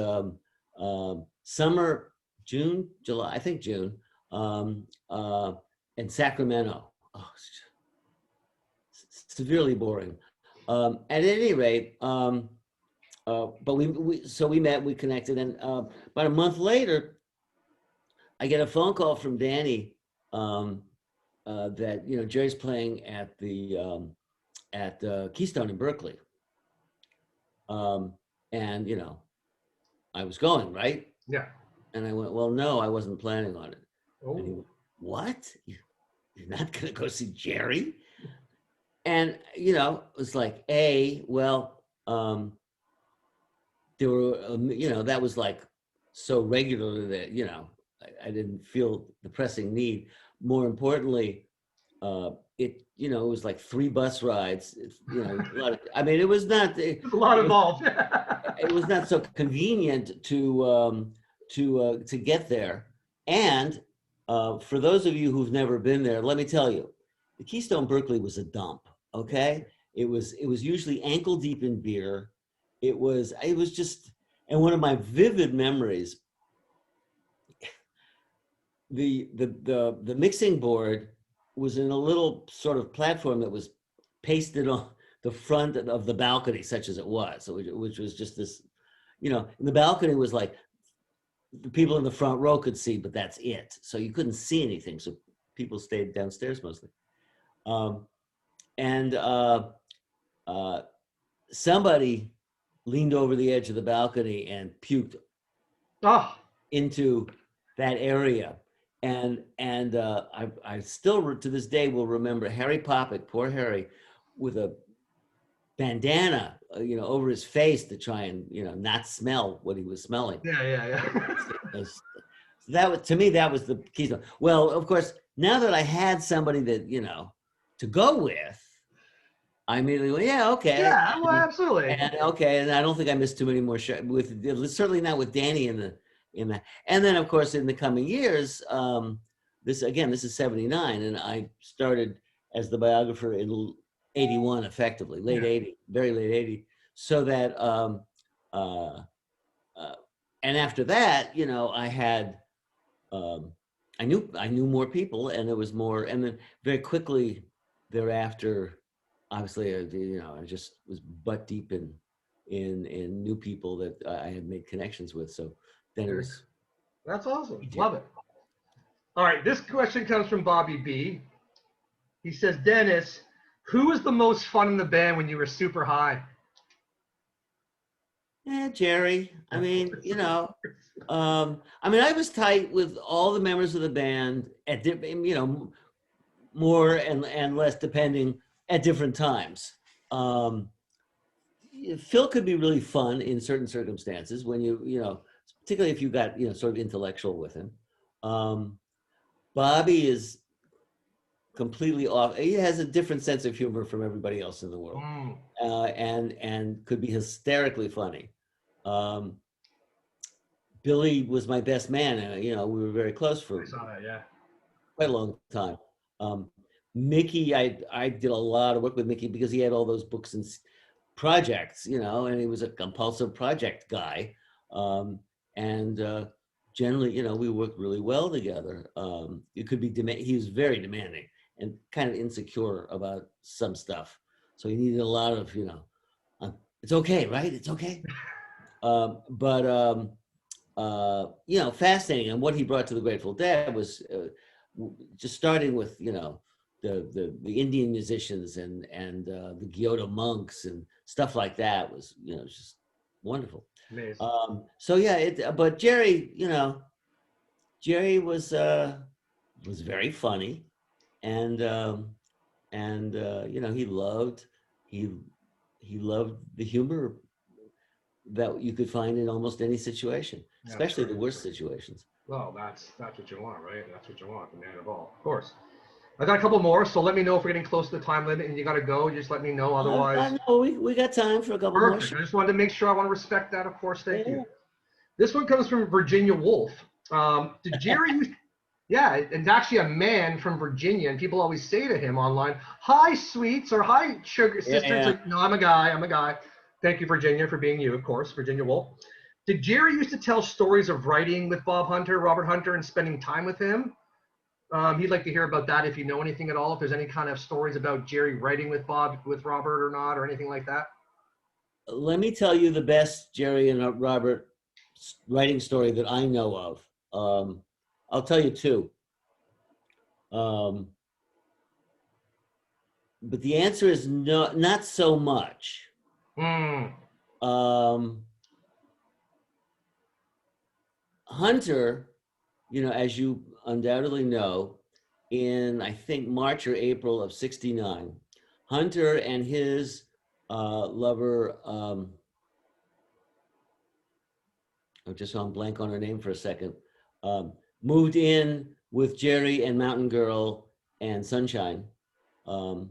summer, June, July, I think June, in Sacramento. Oh, severely boring. At any rate, but we met, we connected, and about a month later, I get a phone call from Danny that Jerry's playing at the Keystone in Berkeley, and I was going, right? Yeah. And I went, well, no, I wasn't planning on it. Oh. And he went, what? You're not going to go see Jerry? And, it was like, well, there were, that was like so regular that, I didn't feel the pressing need. More importantly, it, you know, it was like 3 bus rides. You know, a lot of, I mean, it was not, There's a lot involved. it was not so convenient to get there. And for those of you who've never been there, let me tell you, the Keystone Berkeley was a dump. Okay, it was usually ankle deep in beer. It was just, and one of my vivid memories, the mixing board was in a little sort of platform that was pasted on the front of the balcony, such as it was, which was just this, you know, and the balcony was like the people in the front row could see, but that's it. So you couldn't see anything. So people stayed downstairs mostly. Um, and somebody leaned over the edge of the balcony and puked Oh, into that area. And I still to this day will remember Harry Popick, poor Harry, with a bandana, you know, over his face to try and, you know, not smell what he was smelling. yeah. So that was, to me, that was the keystone. Well, of course, now that I had somebody that, you know, to go with, I immediately went, yeah, okay. Yeah, well, absolutely. And okay, and I don't think I missed too many more shows with, certainly not with Danny in that. And then, of course, in the coming years, this is 79, and I started as the biographer in 81, effectively late Yeah. 80, very late 80. So that uh, and after that, you know, I had um, I knew more people, and there was more, and then very quickly thereafter, obviously, you know, I just was butt deep in new people that I had made connections with. So then it was That's awesome. easier. Love it. All right, this question comes from Bobby B. He says, Dennis, who was the most fun in the band when you were super high? Jerry. I mean, you know, I mean, I was tight with all the members of the band at you know, more and less depending at different times. Um, Phil could be really fun in certain circumstances when you know, particularly if you got, you know, sort of intellectual with him. Um, Bobby is completely off. He has a different sense of humor from everybody else in the world, Mm, and could be hysterically funny. Um, Billy was my best man, and you know, we were very close I for saw that, yeah. quite a long time. Um, Mickey, I did a lot of work with Mickey because he had all those books and projects, you know, and he was a compulsive project guy. Um, and generally, you know, we worked really well together. It could be he was very demanding and kind of insecure about some stuff. So he needed a lot of, you know, it's okay, right? It's okay. But you know, fascinating. And what he brought to the Grateful Dead was just starting with, you know, the Indian musicians and the Kyoto monks and stuff like that was, you know, just wonderful. Amazing. So yeah, but Jerry, you know, Jerry was very funny, and you know, he he loved the humor that you could find in almost any situation, That's especially the great. worst situations. Well, that's what you want, right? That's what you want, the man of all, of course. I got a couple more, so let me know if we're getting close to the time limit and you got to go. Just let me know. I Otherwise, know we got time for a couple more. perfect. I just wanted to make sure I want to respect that, of course. Thank you. Yeah. This one comes from Virginia Wolf. Did Jerry use, yeah, it's actually a man from Virginia, and people always say to him online, "Hi, sweets," or "Hi, sugar Yeah, sister." It's yeah. like, no, I'm a guy. I'm a guy. Thank you, Virginia, for being you, of course, Virginia Wolf. Did Jerry used to tell stories of writing with Bob Hunter, Robert Hunter, and spending time with him? He'd like to hear about that if you know anything at all. If there's any kind of stories about Jerry writing with Bob, with Robert or not, or anything like that. Let me tell you the best Jerry and Robert writing story that I know of. I'll tell you two. Um, but the answer is no, not so much. Hmm. Um, Hunter, you know, as you undoubtedly know, in I think March or April of '69, Hunter and his lover, I just on blank on her name for a second, moved in with Jerry and Mountain Girl and Sunshine. um,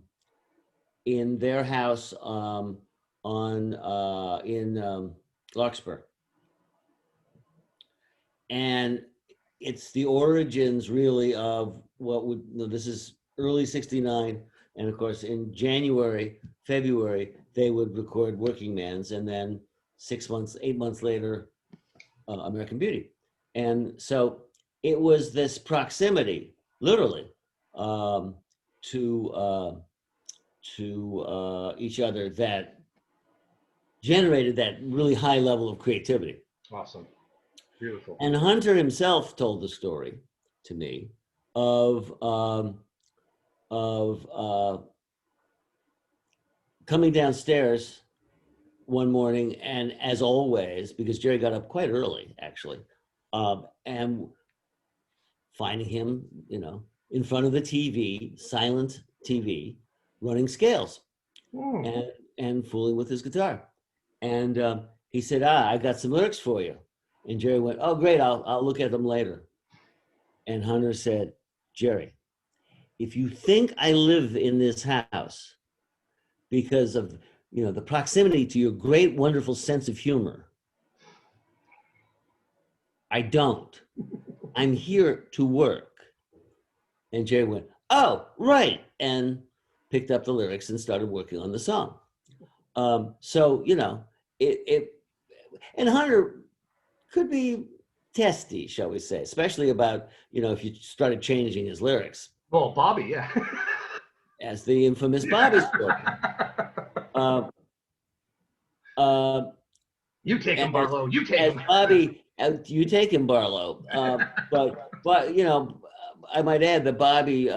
in their house on in Larkspur, and it's the origins really of what would, you know, this is early '69, and of course in January, February they would record Working Man's, and then 6 months, 8 months later, American Beauty. And so it was this proximity, literally, um, to each other that generated that really high level of creativity. Awesome. Beautiful. And Hunter himself told the story to me of coming downstairs one morning, and as always, because Jerry got up quite early, actually, and finding him, you know, in front of the TV, silent TV, running scales Mm. and fooling with his guitar. And he said, I got some lyrics for you. And Jerry went, oh, great, I'll look at them later. And Hunter said, Jerry, if you think I live in this house because of, you know, the proximity to your great, wonderful sense of humor, I don't. I'm here to work. And Jerry went, oh, right. And picked up the lyrics and started working on the song. So, you know, it and Hunter could be testy, shall we say, especially about, you know, if you started changing his lyrics, Well, Bobby, yeah. as the infamous Bobby story. Uh, uh, You take him, as, Barlow. You take as him. Bobby, you take him, Barlow. But you know, I might add that Bobby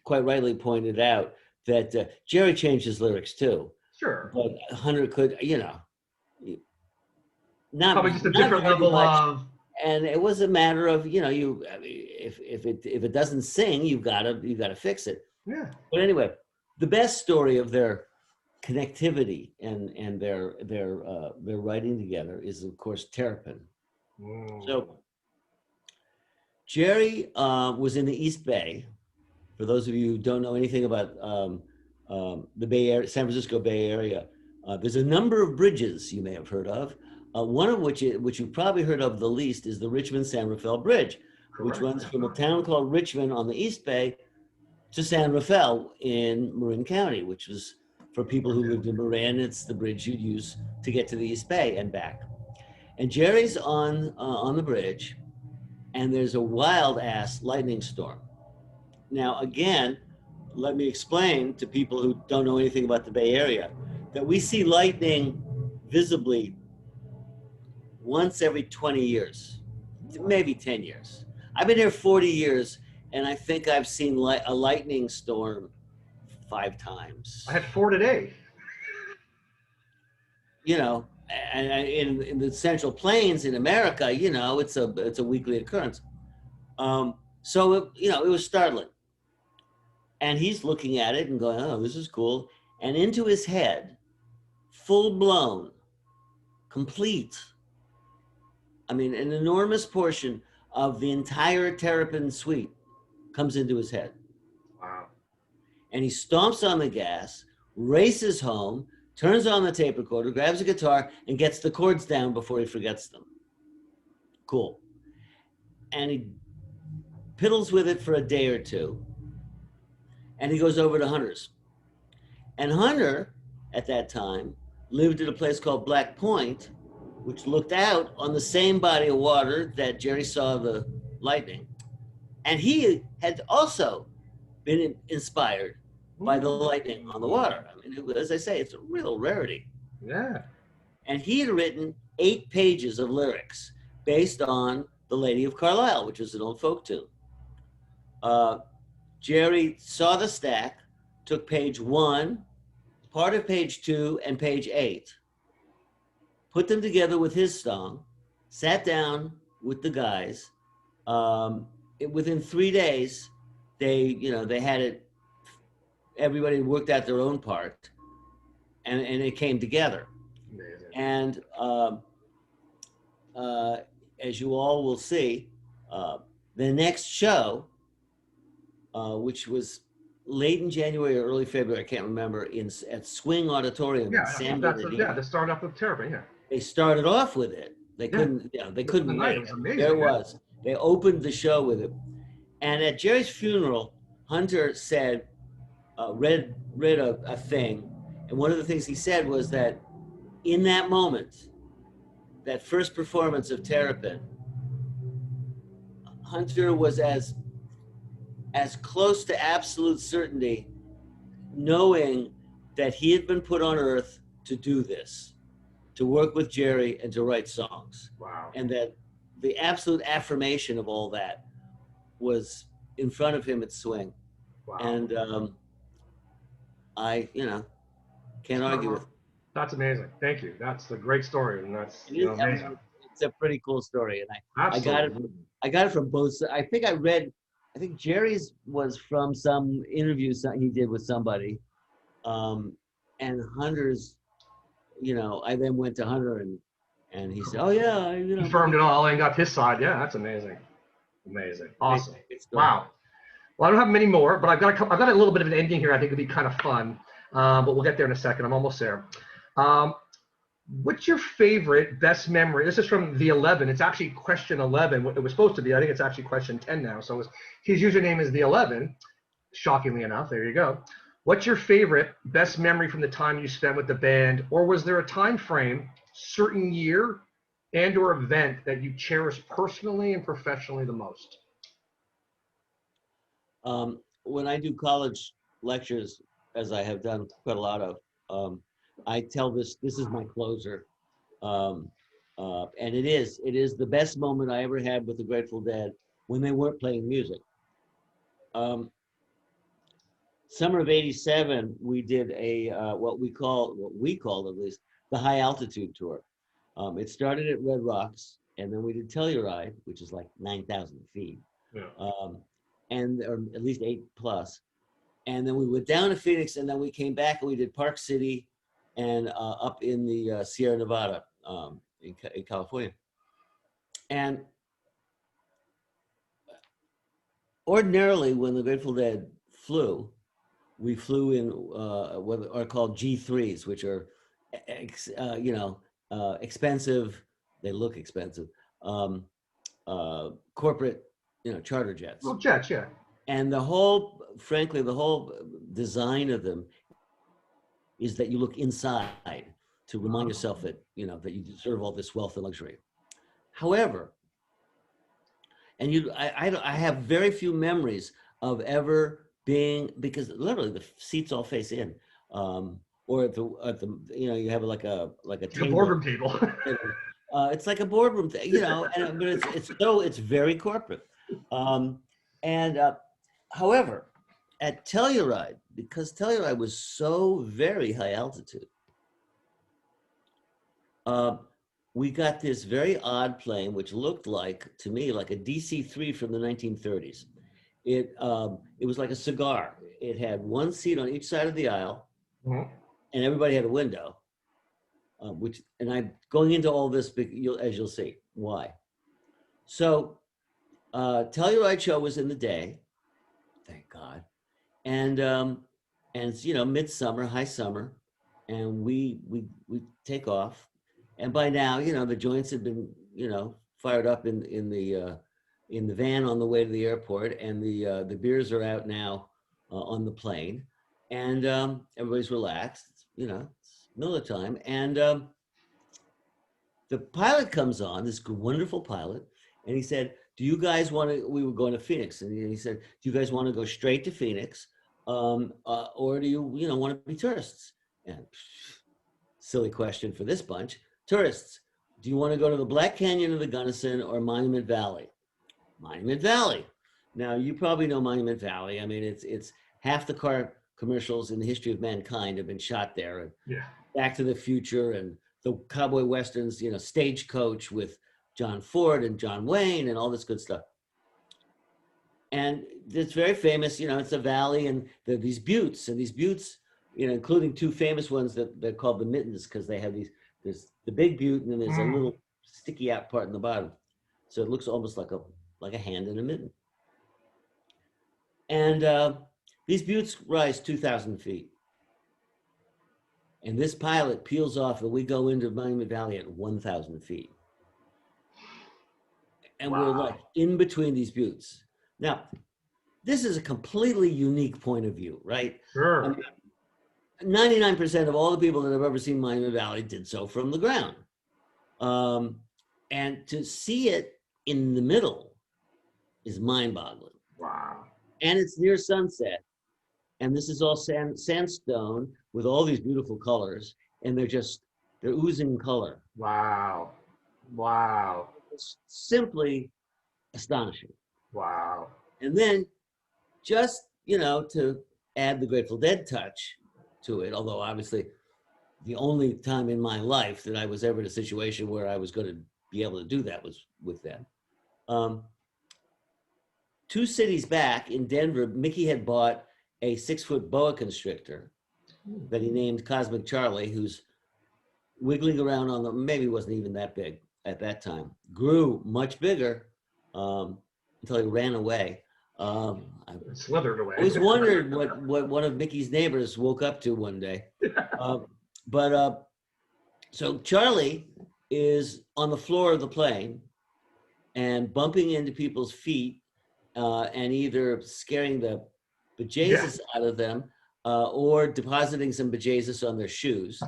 quite rightly pointed out that Jerry changed his lyrics too, Sure. but Hunter could, you know, It's not probably just a not different very level much. of. And it was a matter of, you know, I mean, if it doesn't sing, you gotta fix it. Yeah. But anyway, the best story of their connectivity and their writing together is of course Terrapin. Mm. So Jerry was in the East Bay. For those of you who don't know anything about the Bay Area, San Francisco Bay Area, there's a number of bridges you may have heard of. One of which you've probably heard of the least, is the Richmond-San Rafael Bridge, which Correct. runs from a town called Richmond on the East Bay to San Rafael in Marin County, which was, for people who lived in Marin, it's the bridge you'd use to get to the East Bay and back. And Jerry's on the bridge, and there's a wild ass lightning storm. Now, again, let me explain to people who don't know anything about the Bay Area that we see lightning visibly once every 20 years, maybe 10 years. I've been here 40 years, and I think I've seen a lightning storm 5 times. I had 4 today. You know, and in the Central Plains in America, you know, it's a weekly occurrence. So you know, it was startling. And he's looking at it and going, "Oh, this is cool." And into his head, full blown, complete. I mean, an enormous portion of the entire Terrapin suite comes into his head. Wow. And he stomps on the gas, races home, turns on the tape recorder, grabs a guitar, and gets the chords down before he forgets them. Cool. And he piddles with it for a day or two. And he goes over to Hunter's. And Hunter, at that time, lived at a place called Black Point, which looked out on the same body of water that Jerry saw the lightning. And he had also been inspired by the lightning on the water. I mean, as I say, it's a real rarity. Yeah. And he had written 8 pages of lyrics based on The Lady of Carlisle, which is an old folk tune. Jerry saw the stack, took page 1, part of page 2, and page 8, put them together with his song, sat down with the guys. Within 3 days, they had it. Everybody worked out their own part, and it came together. Amazing. And as you all will see, the next show, which was late in January or early February, I can't remember, at Swing Auditorium in Yeah, San that's yeah. Bernardino. The start up of Terrapin. Yeah, They started off with it. They yeah. couldn't, they For the couldn't night, it wait. was There it amazing. was. They opened the show with it. And at Jerry's funeral, Hunter said, read a thing, and one of the things he said was that in that moment, that first performance of Terrapin, Hunter was as close to absolute certainty, knowing that he had been put on Earth to do this, to work with Jerry and to write songs, Wow. and that the absolute affirmation of all that was in front of him at Swing, Wow. and I, can't argue with it. That's amazing. Thank you. That's a great story, and that's It is, I amazing. mean, it's a pretty cool story, and I got it. Absolutely. I got it from both. I think I read. I think Jerry's was from some interview he did with somebody, um, and Hunter's. I then went to Hunter and he said, "Oh yeah, Confirmed it all and got his side. Yeah, that's amazing. Amazing. great, Awesome. great story." Wow. Well, I don't have many more, but I've got a little bit of an ending here. I think it'd be kind of fun, but we'll get there in a second. I'm almost there. Um, what's your favorite best memory? This is from the 11. It's actually question 11. What it was supposed to be. I think it's actually question 10 now. So his username is the 11. Shockingly enough, there you go. What's your favorite best memory from the time you spent with the band, or was there a time frame, certain year, and or event that you cherish personally and professionally the most? When I do college lectures, as I have done quite a lot of, I tell this. This is my closer, um, and it is the best moment I ever had with the Grateful Dead when they weren't playing music. Um, Summer of '87, we did a what we called at least the high altitude tour. It started at Red Rocks, and then we did Telluride, which is like 9,000 feet, Yeah. um, and or at least 8 plus. And then we went down to Phoenix, and then we came back and we did Park City, and up in the Sierra Nevada, in California. And ordinarily, when the Grateful Dead flew, we flew in what are called G3s, which are, expensive. They look expensive. Um, Corporate, charter jets. Well, Jets, yeah. And frankly, the whole design of them is that you look inside to remind yourself that, that you deserve all this wealth and luxury. However, and I have very few memories of ever being, because literally the seats all face in, or at the you have like a Like a table. boardroom table. It's like a boardroom thing, but it's very corporate. And however, at Telluride, because Telluride was so very high altitude, uh, we got this very odd plane, which looked like, to me, like a DC-3 from the 1930s. It was like a cigar. It had one seat on each side of the aisle, Mhm. and everybody had a window. And I'm going into all this, as you'll see why. So, Telluride show was in the day, thank God, and it's midsummer, high summer, and we take off, and by now the joints had been fired up in the van on the way to the airport, and the beers are out now on the plane, and everybody's relaxed. It's middle of the time, and the pilot comes on, this wonderful pilot, and he said, "Do you guys want to?" We were going to Phoenix, and he said, "Do you guys want to go straight to Phoenix, or do you want to be tourists?" And silly question for this bunch. Tourists. Do you want to go to the Black Canyon of the Gunnison or Monument Valley? Monument Valley. Now you probably know Monument Valley. I mean, it's half the car commercials in the history of mankind have been shot there. And Yeah. Back to the Future and the cowboy westerns, Stagecoach with John Ford and John Wayne and all this good stuff. And it's very famous, it's a valley, and there are these buttes, and these buttes, including two famous ones that they're called the Mittens, because they have there's the big butte, and then there's a little sticky out part in the bottom. So it looks almost like a hand in a mitten. And These buttes rise 2,000 feet. And this pilot peels off and we go into Monument Valley at 1,000 feet. And we're Wow. like in between these buttes. Now, this is a completely unique point of view, right? I Sure. mean, 99% of all the people that have ever seen Monument Valley did so from the ground. And to see it in the middle is mind-boggling. Wow. And it's near sunset. And this is all sandstone with all these beautiful colors. And they're oozing color. Wow. Wow. It's simply astonishing. Wow. And then just, to add the Grateful Dead touch to it, although obviously the only time in my life that I was ever in a situation where I was going to be able to do that was with them. 2 cities back in Denver, Mickey had bought a 6-foot boa constrictor that he named Cosmic Charlie, who's wiggling around maybe wasn't even that big at that time, grew much bigger until he ran away. I Slithered away. always wondered what one of Mickey's neighbors woke up to one day. So Charlie is on the floor of the plane and bumping into people's feet and either scaring the bejesus out of them or depositing some bejesus on their shoes.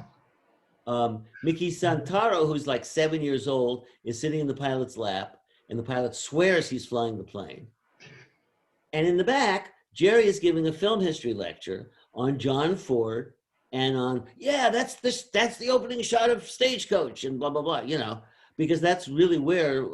Mickey Santaro, who's like 7 years old, is sitting in the pilot's lap, and the pilot swears he's flying the plane. And in the back, Jerry is giving a film history lecture on John Ford and on, that's the opening shot of Stagecoach and blah, blah, blah, because that's really where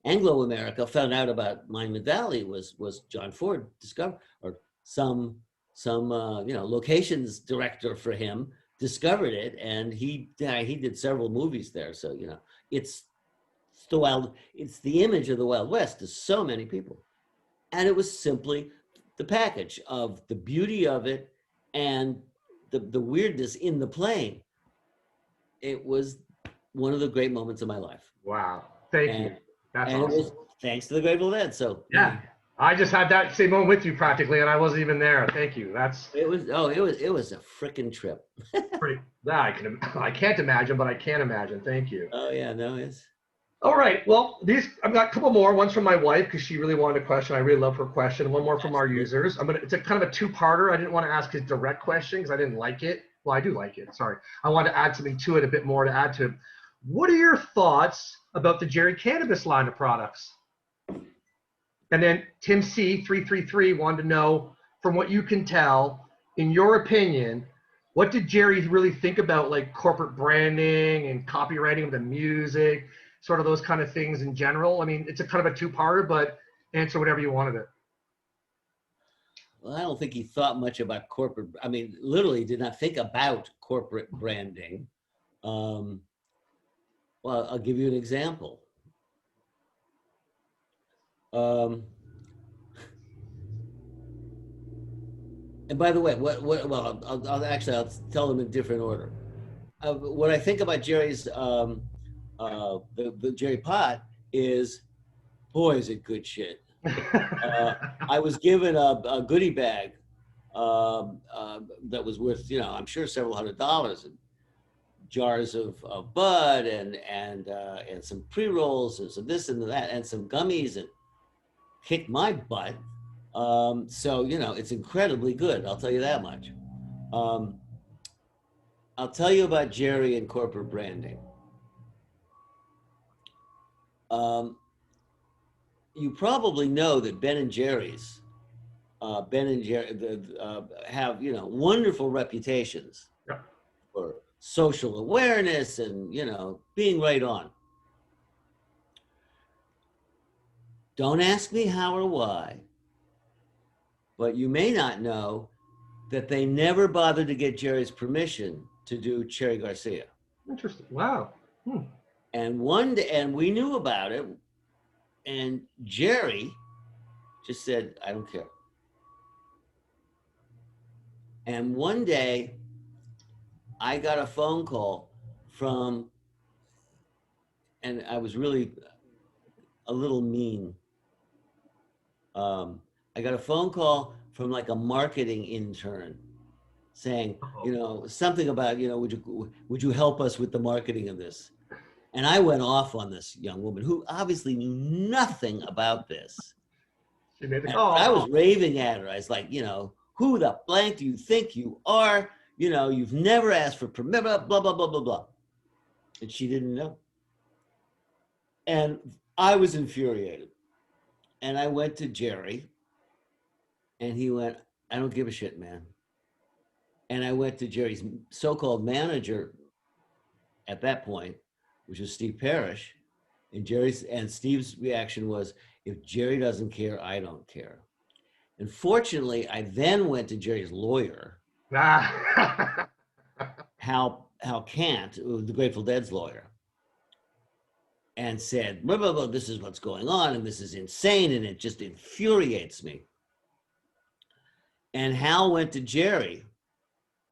Anglo-America found out about Monument Valley was John Ford discovered, or some locations director for him discovered it, and he did several movies there. So it's the image of the Wild West to so many people, and it was simply the package of the beauty of it and the weirdness in the plane. It was one of the great moments of my life. Wow. Thank you. That's and awesome. It was thanks to the Grateful Dead. So yeah. I just had that same moment with you practically, and I wasn't even there. Thank you. It was a freaking trip. Pretty. I can't imagine, but I can imagine. Thank you. Oh yeah, no, it's. All right. Well, I've got a couple more. One's from my wife because she really wanted a question. I really love her question. One more from our users. It's a kind of a two-parter. I didn't want to ask his direct question because I didn't like it. Well, I do like it. Sorry. I wanted to add something to it, a bit more to add to it. What are your thoughts about the Jerry Cannabis line of products? And then Tim C333 wanted to know, from what you can tell, in your opinion, what did Jerry really think about like corporate branding and copywriting of the music, sort of those kind of things in general? I mean, it's a kind of a two-parter, but answer whatever you wanted it. Well, I don't think he thought much about corporate. I mean, literally did not think about corporate branding. Well, I'll give you an example. And by the way, I'll tell them in different order. What I think about Jerry's, the Jerry Pot is, boy, is it good shit. I was given a goodie bag that was worth, I'm sure several $100s, and jars of bud and some pre-rolls and some this and that and some gummies, and kicked my butt. So it's incredibly good. I'll tell you that much. I'll tell you about Jerry and corporate branding. You probably know that Ben and Jerry's have wonderful reputations for social awareness and being right on. Don't ask me how or why, but you may not know that they never bothered to get Jerry's permission to do Cherry Garcia. Interesting. Wow. And one day, and we knew about it, and Jerry just said, I don't care. And one day, I got a phone call from, and I was really a little mean. I I got a phone call from like a marketing intern saying, Uh-oh. something about, would you help us with the marketing of this? And I went off on this young woman who obviously knew nothing about this. She made the And I call. was raving at her. I was like, who the blank do you think you are? You've never asked for permission, blah, blah, blah, blah, blah. And she didn't know. And I was infuriated. And I went to Jerry and he went, I don't give a shit, man. And I went to Jerry's so-called manager at that point, which was Steve Parrish. And Steve's reaction was, if Jerry doesn't care, I don't care. And fortunately, I then went to Jerry's lawyer, Hal Kant, the Grateful Dead's lawyer, and said, blah, blah, blah, this is what's going on, and this is insane, and it just infuriates me. And Hal went to Jerry,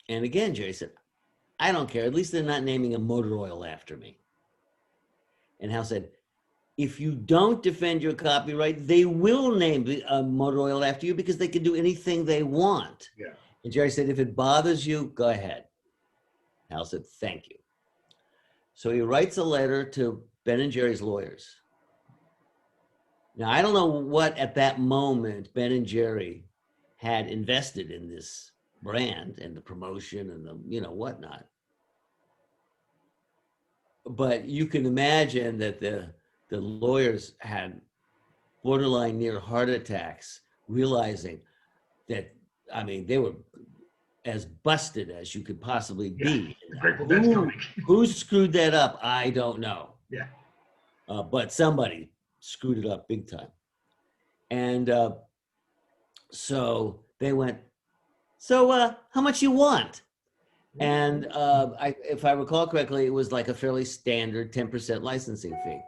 and again, Jerry said, I don't care. At least they're not naming a motor oil after me. And Hal said, if you don't defend your copyright, they will name a motor oil after you because they can do anything they want. Yeah. And Jerry said, if it bothers you, go ahead. Hal said, thank you. So he writes a letter to Ben and Jerry's lawyers. Now, I don't know what at that moment Ben and Jerry had invested in this brand and the promotion and the, whatnot. But you can imagine that the lawyers had borderline near heart attacks, realizing that, they were as busted as you could possibly be. Yeah. Who screwed that up? I don't know. Yeah. But somebody screwed it up big time. And so they went, so how much you want? And if I recall correctly, it was like a fairly standard 10% licensing fee.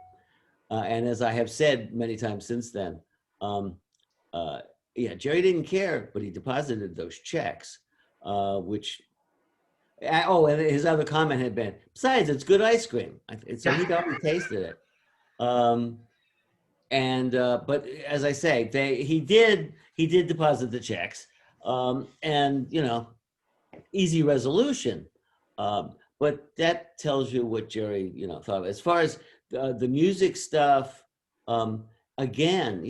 And as I have said many times since then, Jerry didn't care, but he deposited those checks, which, and his other comment had been, besides, it's good ice cream. So he'd already tasted it. But as I say, he did deposit the checks, and easy resolution. But that tells you what Jerry, thought. As far as the music stuff, again,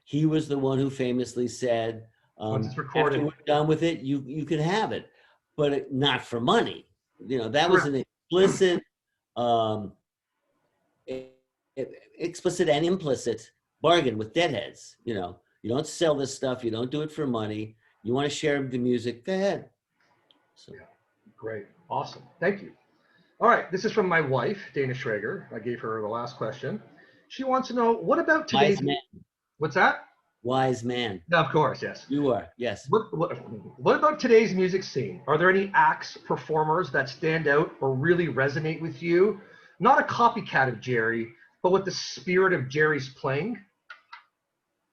he was the one who famously said, once it's recorded, after we're done with it, you can have it, but not for money. That was an explicit, explicit and implicit bargain with Deadheads. You don't sell this stuff. You don't do it for money. You want to share the music, go ahead. So. Yeah. Great. Awesome. Thank you. All right. This is from my wife, Dana Schrager. I gave her the last question. She wants to know, what about today's... Wise man. What's that? Wise man. Of course, yes. You are, yes. What about today's music scene? Are there any acts, performers that stand out or really resonate with you? Not a copycat of Jerry, but with the spirit of Jerry's playing?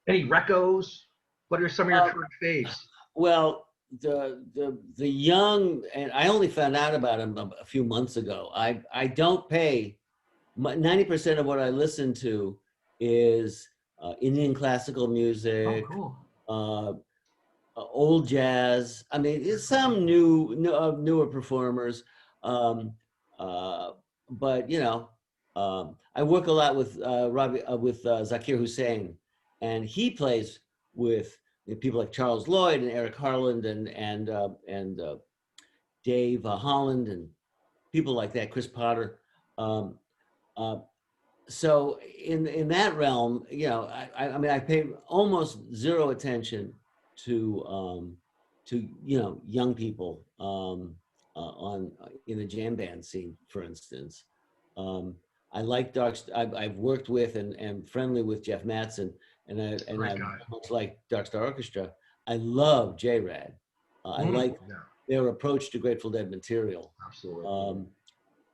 Any recos? What are some of your current faves? Well, the young, and I only found out about him a few months ago. I don't pay, 90% of what I listen to is Indian classical music, old jazz. Some newer performers, but I work a lot with Zakir Hussain, and he plays with people like Charles Lloyd and Eric Harland and Dave Holland and people like that, Chris Potter. So in that realm, I pay almost zero attention to young people in the jam band scene, for instance. I like I've worked with and friendly with Jeff Mattson, and I much like Dark Star Orchestra. I love J-Rad. I like their approach to Grateful Dead material. Absolutely.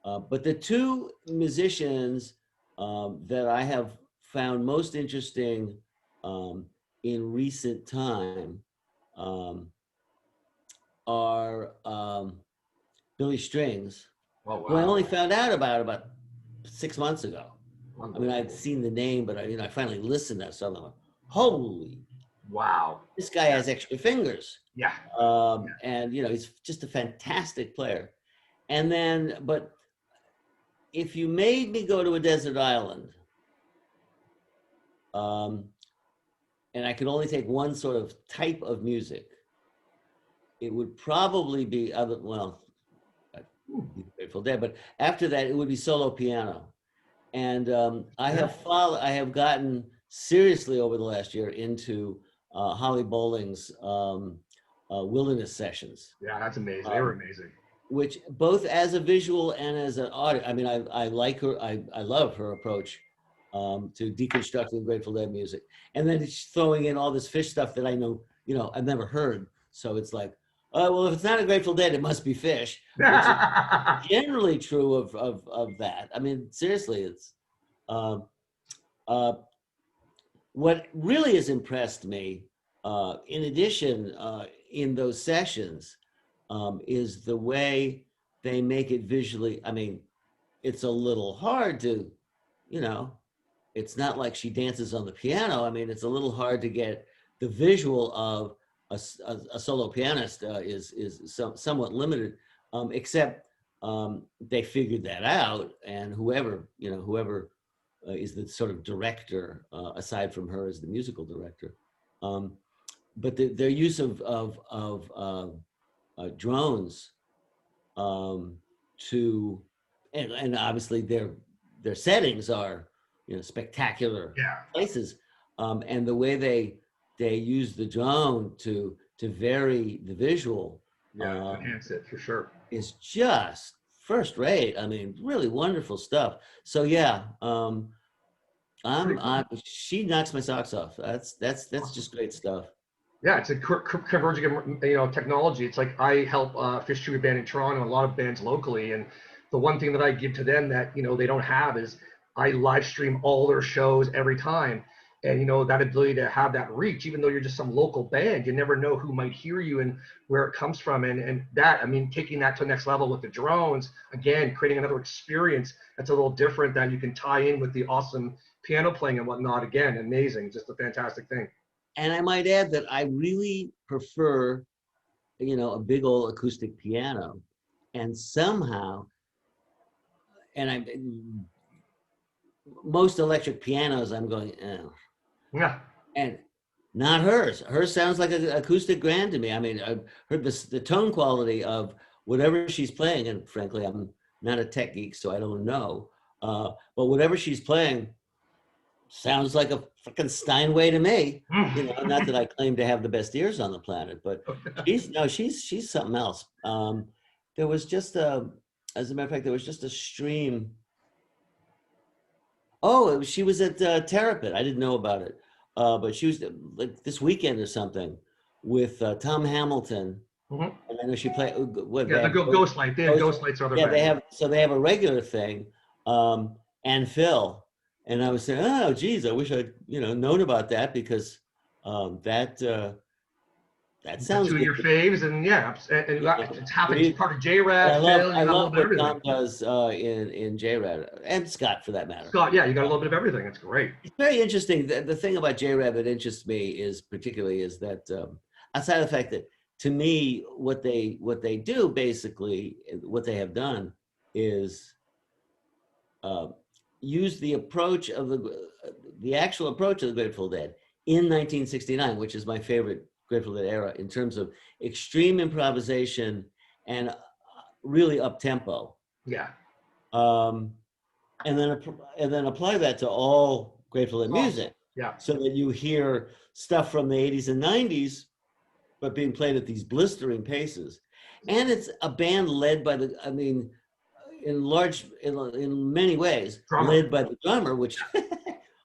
But the two musicians that I have found most interesting in recent time are Billy Strings, who I only found out about 6 months ago. I'd seen the name, but I finally listened to that song. I'm like, holy Wow. This guy has extra fingers. Yeah. And, you know, he's just a fantastic player. And then, but if you made me go to a desert island, um, and I could only take one sort of type of music, it would probably be other, well, Grateful Dead, but after that, it would be solo piano. And I have gotten seriously over the last year into Holly Bowling's Wilderness Sessions. Yeah, that's amazing. They were amazing. Which both as a visual and as an audio, I mean, I like her, I love her approach to deconstructing Grateful Dead music. And then she's throwing in all this Fish stuff that I know, you know, I've never heard. So it's like, oh, well, if it's not a Grateful Dead, it must be Fish, which is generally true of that. I mean, seriously, it's, uh, uh, what really has impressed me, in addition, in those sessions, is the way they make it visually. I mean, it's a little hard to, you know, it's not like she dances on the piano. I mean, it's a little hard to get the visual of a solo pianist is somewhat limited, except they figured that out, and whoever, you know, whoever is the sort of director, aside from her as the musical director. But their use of drones to, and obviously their settings are, you know, spectacular Yeah. places, and the way they use the drone to vary the visual, Enhance it for sure. is just first rate. I mean, really wonderful stuff. So yeah, she knocks my socks off. That's just great stuff. Yeah, it's a converging, you know, technology. It's like I help Fish Tribute Band in Toronto and a lot of bands locally, and the one thing that I give to them that, you know, they don't have is I live stream all their shows every time, and you know, that ability to have that reach, even though you're just some local band, you never know who might hear you and where it comes from, and that, I mean, taking that to the next level with the drones, again, creating another experience that's a little different that you can tie in with the awesome piano playing and whatnot. Again, amazing, just a fantastic thing. And I might add that I really prefer, you know, a big old acoustic piano, and somehow, and I, most electric pianos, I'm going, oh. Yeah. And not hers. Hers sounds like an acoustic grand to me. I mean, I heard the tone quality of whatever she's playing, and frankly, I'm not a tech geek, so I don't know. But whatever she's playing sounds like a freaking Steinway to me. You know, not that I claim to have the best ears on the planet, but she's something else. There was just as a matter of fact, there was just a stream. Oh, she was at Terrapin. I didn't know about it, but she was like this weekend or something with Tom Hamilton. Mhm. And I know she played. What, Yeah, the Ghost Light. They have Ghost Lights. Other yeah, band. they have a regular thing, and Phil. And I was saying, oh, geez, I wish I'd, you know, known about that, because that sounds Two of good. your faves, and yeah, and Yeah. it's happening. Part of J-Rad, Phil. I You got a little love bit of what everything. Tom does in J-Rad, and Scott for that matter. Scott, yeah, you got a little bit of everything. It's great. It's very interesting. The thing about J-Rad that interests me is particularly is that, outside of the fact that, to me, what they do basically, what they have done is use the approach of the actual approach of the Grateful Dead in 1969, which is my favorite Grateful Dead era in terms of extreme improvisation and really up tempo. Yeah. And then apply that to all Grateful Dead music. Yeah. So that you hear stuff from the 80s and 90s, but being played at these blistering paces. And it's a band led by the, I mean, in many ways, Drummer. led by the drummer, which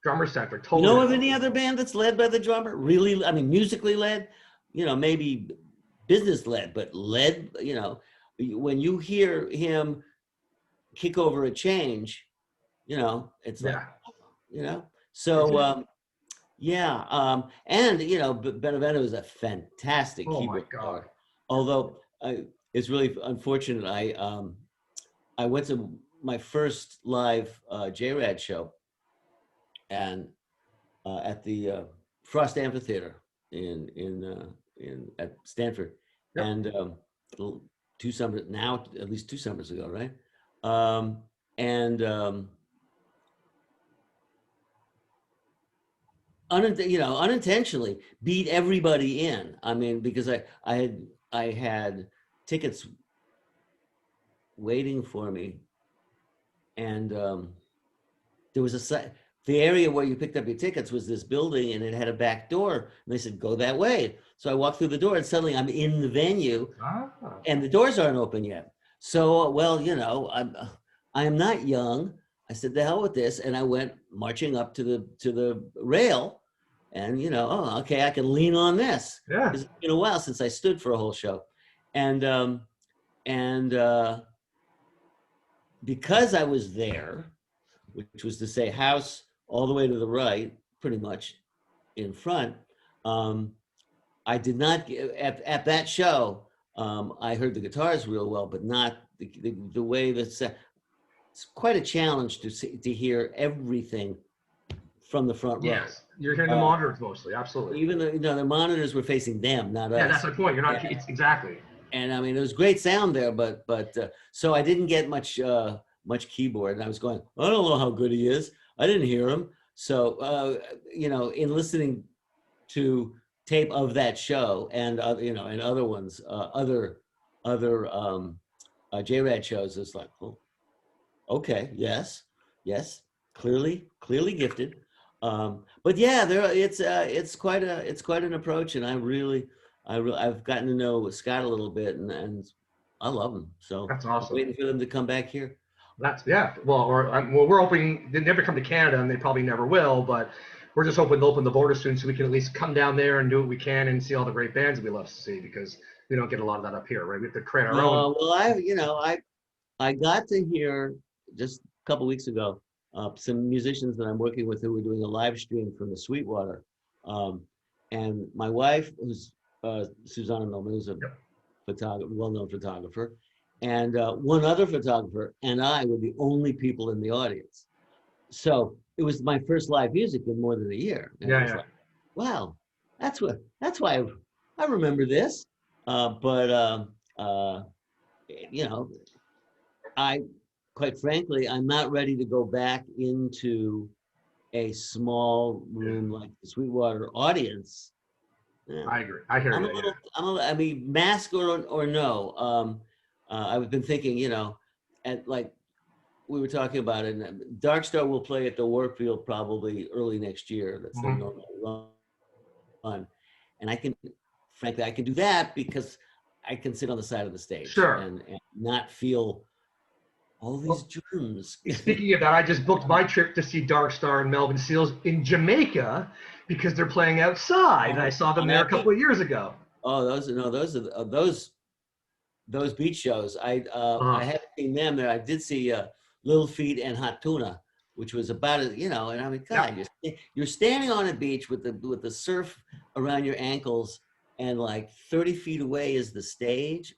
Drummer centric. Totally. You know of any other band that's led by the drummer? Really, I mean, musically led, you know, maybe business led, but led, you know, when you hear him kick over a change, you know, it's like, you know, so and you know, Benevento is a fantastic keyboard player. Although it's really unfortunate. I went to my first live J-Rad show, and at the Frost Amphitheater in at Stanford, Yep. and 2 summers now, at least 2 summers ago, right? Um, and unintentionally beat everybody in. I mean, because I had tickets waiting for me, and there was the area where you picked up your tickets was this building, and it had a back door, and they said go that way. So I walked through the door, and suddenly I'm in the venue, Ah. and the doors aren't open yet. So, well, I am not young. I said, the hell with this. And I went marching up to the rail, and, oh, okay, I can lean on this. Yeah. Because it's been a while since I stood for a whole show. And, because I was there, which was to say house all the way to the right, pretty much in front, I did not, at that show, I heard the guitars real well, but not the way that it's quite a challenge to hear everything from the front row. Yes, you're hearing the monitors mostly, absolutely. Even though the monitors were facing them, not us. Yeah, that's the point. You're not. It's exactly. And I mean, it was great sound there, but so I didn't get much keyboard, and I was going, I don't know how good he is. I didn't hear him. So in listening to tape of that show and and other ones, other JRAD shows, it's like, oh, okay, yes, clearly gifted. But yeah, it's quite an approach, and I've gotten to know Scott a little bit, and I love him. So that's awesome. I'm waiting for them to come back here. Well, we're hoping they never come to Canada, and they probably never will, but we're just hoping to open the border soon so we can at least come down there and do what we can and see all the great bands we love to see, because we don't get a lot of that up here, right? We have to create our own. Well, I got to hear just a couple weeks ago some musicians that I'm working with who were doing a live stream from the Sweetwater, and my wife, who's Susanna Millman, who's a well-known photographer, and one other photographer, and I were the only people in the audience. So it was my first live music in more than a year. And yeah. Like, wow, that's why I remember this. But quite frankly, I'm not ready to go back into a small room like the Sweetwater audience. I agree. I hear you. I mean, mask or no. I've been thinking, and like we were talking about it, Dark Star will play at the Warfield probably early next year. That's the normal run. And I can do that because I can sit on the side of the stage and not feel all these germs. Speaking of that, I just booked my trip to see Dark Star and Melvin Seals in Jamaica because they're playing outside, and I saw them there a couple of years ago. Oh, those beach shows. I haven't seen them there. I did see Little Feet and Hot Tuna, which was about it, and I mean, God, you're standing on a beach with the surf around your ankles, and like 30 feet away is the stage.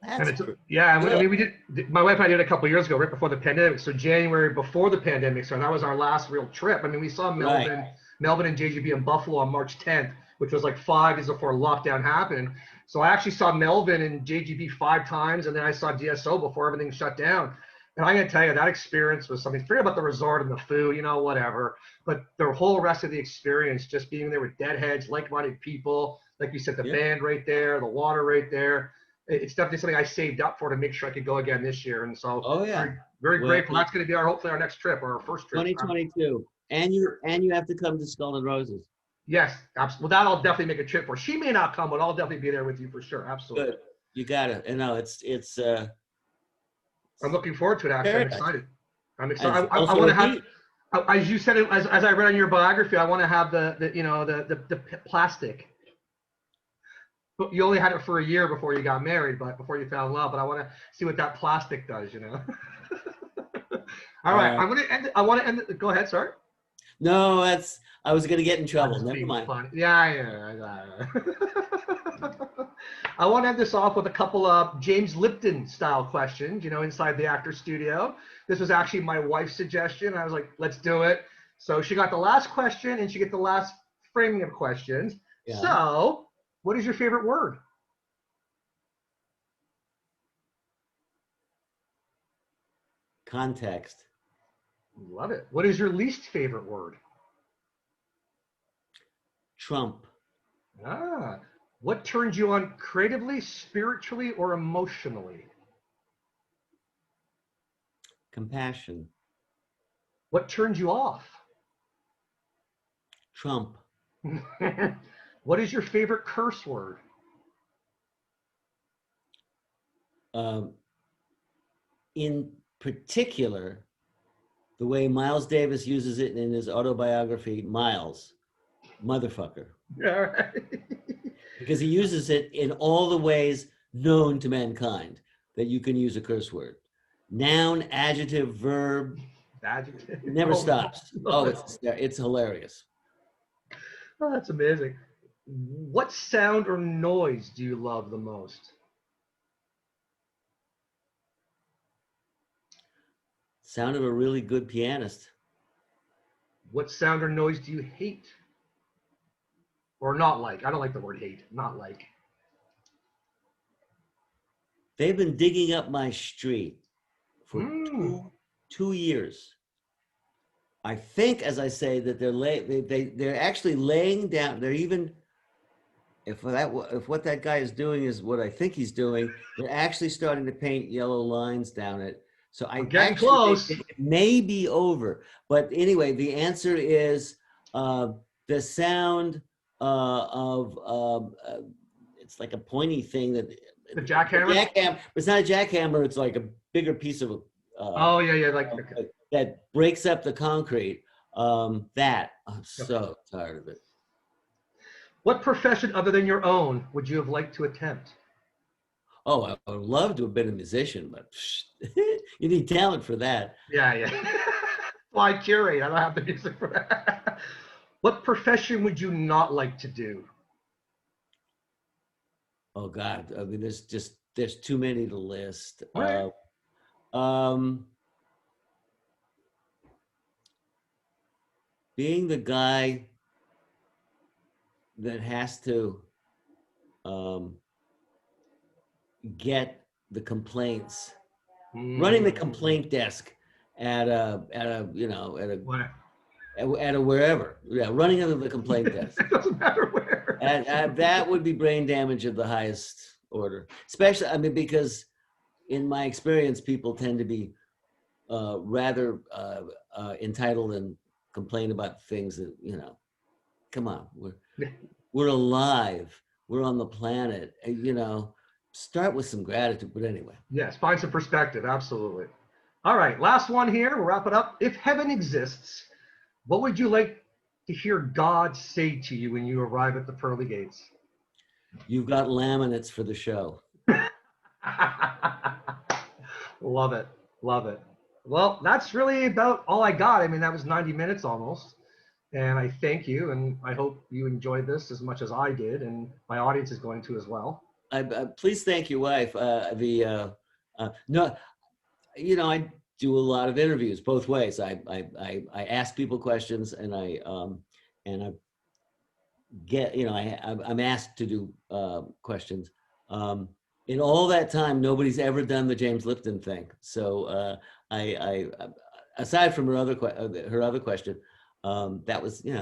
I mean, we did. My wife and I did it a couple of years ago, right before the pandemic. So January before the pandemic, so that was our last real trip. I mean, we saw Melvin and JGB in Buffalo on March 10th, which was like 5 days before lockdown happened. So I actually saw Melvin and JGB 5 times, and then I saw DSO before everything shut down. And I'm gonna tell you, that experience was something. Forget about the resort and the food, whatever. But the whole rest of the experience, just being there with deadheads, like-minded people, like you said, the band right there, the water right there. It's definitely something I saved up for to make sure I could go again this year. And so, very grateful. That's going to be hopefully our next trip, or our first trip. 2022, and you have to come to Skull and Roses. Yes, absolutely. Well, that I'll definitely make a trip for. She may not come, but I'll definitely be there with you for sure. Absolutely. Good. You got it. No, it's. I'm looking forward to it. Actually, I'm excited. I want to have, as you said, as I read on your biography, I want to have the plastic. But you only had it for a year before you got married, but before you fell in love. But I want to see what that plastic does, All right, I want to end. Go ahead, sorry. No, I was going to get in trouble. Never mind. Fun. Yeah. I want to end this off with a couple of James Lipton style questions, inside the actor studio. This was actually my wife's suggestion. I was like, let's do it. So she got the last question, and she got the last framing of questions. Yeah. So, what is your favorite word? Context. Love it. What is your least favorite word? Trump. Ah, what turns you on creatively, spiritually, or emotionally? Compassion. What turns you off? Trump. What is your favorite curse word? Um, in particular, the way Miles Davis uses it in his autobiography, Miles, motherfucker, All right. because he uses it in all the ways known to mankind that you can use a curse word. Noun, adjective, verb, Adjective. it never Oh, stops. love Oh, it. it's hilarious. Oh, that's amazing. What sound or noise do you love the most? Sound of a really good pianist. What sound or noise do you hate? Or not like? I don't like the word hate. Not like. They've been digging up my street for Mm. 2 years. I think, as I say, that they're actually laying down. They're even if what that guy is doing is what I think he's doing, they're actually starting to paint yellow lines down it. So We're I getting actually think close. it may be over. But anyway, the answer is uh, the sound of it's like a pointy thing that The a jackhammer? jackhammer. It's not a jackhammer. It's like a bigger piece of Oh, yeah, yeah. Like, that breaks up the concrete. That I'm okay. so tired of it. What profession other than your own would you have liked to attempt? Oh, I would love to have been a musician, but you need talent for that. Yeah, yeah. Well, I curate. I don't have the music for that. What profession would you not like to do? Oh God, I mean, there's too many to list. Right. Um, being the guy that has to um, get the complaints, running the Mm, complaint desk at a what? at a wherever, yeah, running under the complaint desk. It doesn't matter where. And that would be brain damage of the highest order. Especially, I mean, because in my experience, people tend to be rather entitled and complain about things that, come on, we're alive, we're on the planet, start with some gratitude. But anyway, Yes, find some perspective. Absolutely. All right, last one here. We'll wrap it up. If heaven exists, what would you like to hear God say to you when you arrive at the pearly gates? you've got laminates for the show. Love it. Love it. Well, that's really about all I got. I mean, that was 90 minutes almost. And I thank you. And I hope you enjoyed this as much as I did. And my audience is going to as well. Please thank your wife. No, I do a lot of interviews both ways. I ask people questions, and I get, I'm asked to do questions. In all that time, nobody's ever done the James Lipton thing. So aside from her other question, that was She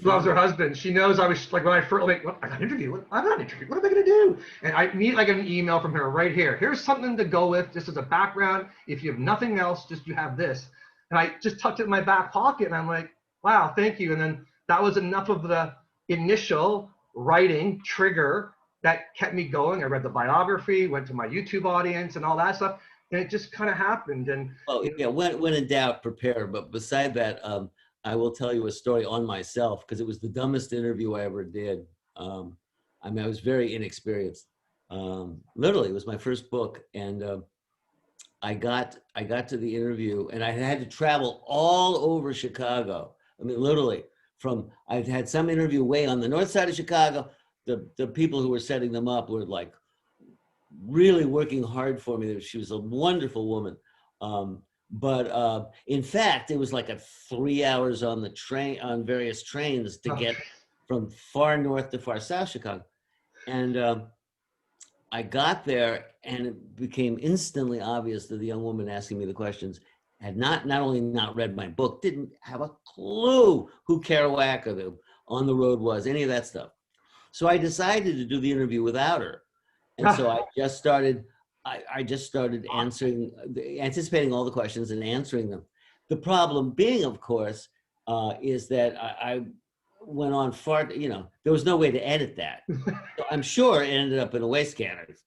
loves fun. her husband. She knows I was like when I first like what I got an interview. I'm not interviewed. What am I gonna do? And I need like an email from her right here. Here's something to go with. Just as a background. If you have nothing else, just you have this. And I just tucked it in my back pocket, and I'm like, wow, thank you. And then that was enough of the initial writing trigger that kept me going. I read the biography, went to my YouTube audience, and all that stuff, and it just kind of happened. And Oh yeah, when in doubt, prepare. But beside that, I will tell you a story on myself because it was the dumbest interview I ever did. I mean, I was very inexperienced. Literally, it was my first book, and I got to the interview, and I had to travel all over Chicago. I mean, literally, I'd had some interview way on the north side of Chicago. The people who were setting them up were like really working hard for me. She was a wonderful woman. But in fact, it was like 3 hours on the train, on various trains to oh, get from far north to far south Chicago. And I got there, and it became instantly obvious that the young woman asking me the questions had not only not read my book, didn't have a clue who Kerouac or the On the Road was, any of that stuff. So I decided to do the interview without her. And so I just started, I just started answering, anticipating all the questions and answering them. The problem being, of course, is that I went on far, you know, there was no way to edit that. So I'm sure it ended up in a waste scanner. It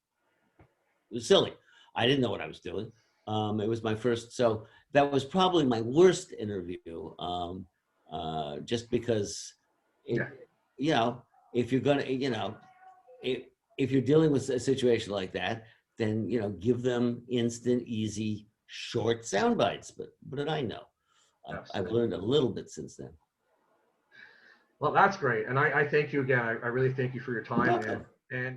was silly. I didn't know what I was doing. It was my first, so that was probably my worst interview, just because it, Yeah. you know, if you're gonna, you know, if you're dealing with a situation like that, then, you know, give them instant, easy, short sound bites. But what did I know? I've learned a little bit since then. Well, that's great. And I thank you again. I really thank you for your You're time, welcome. and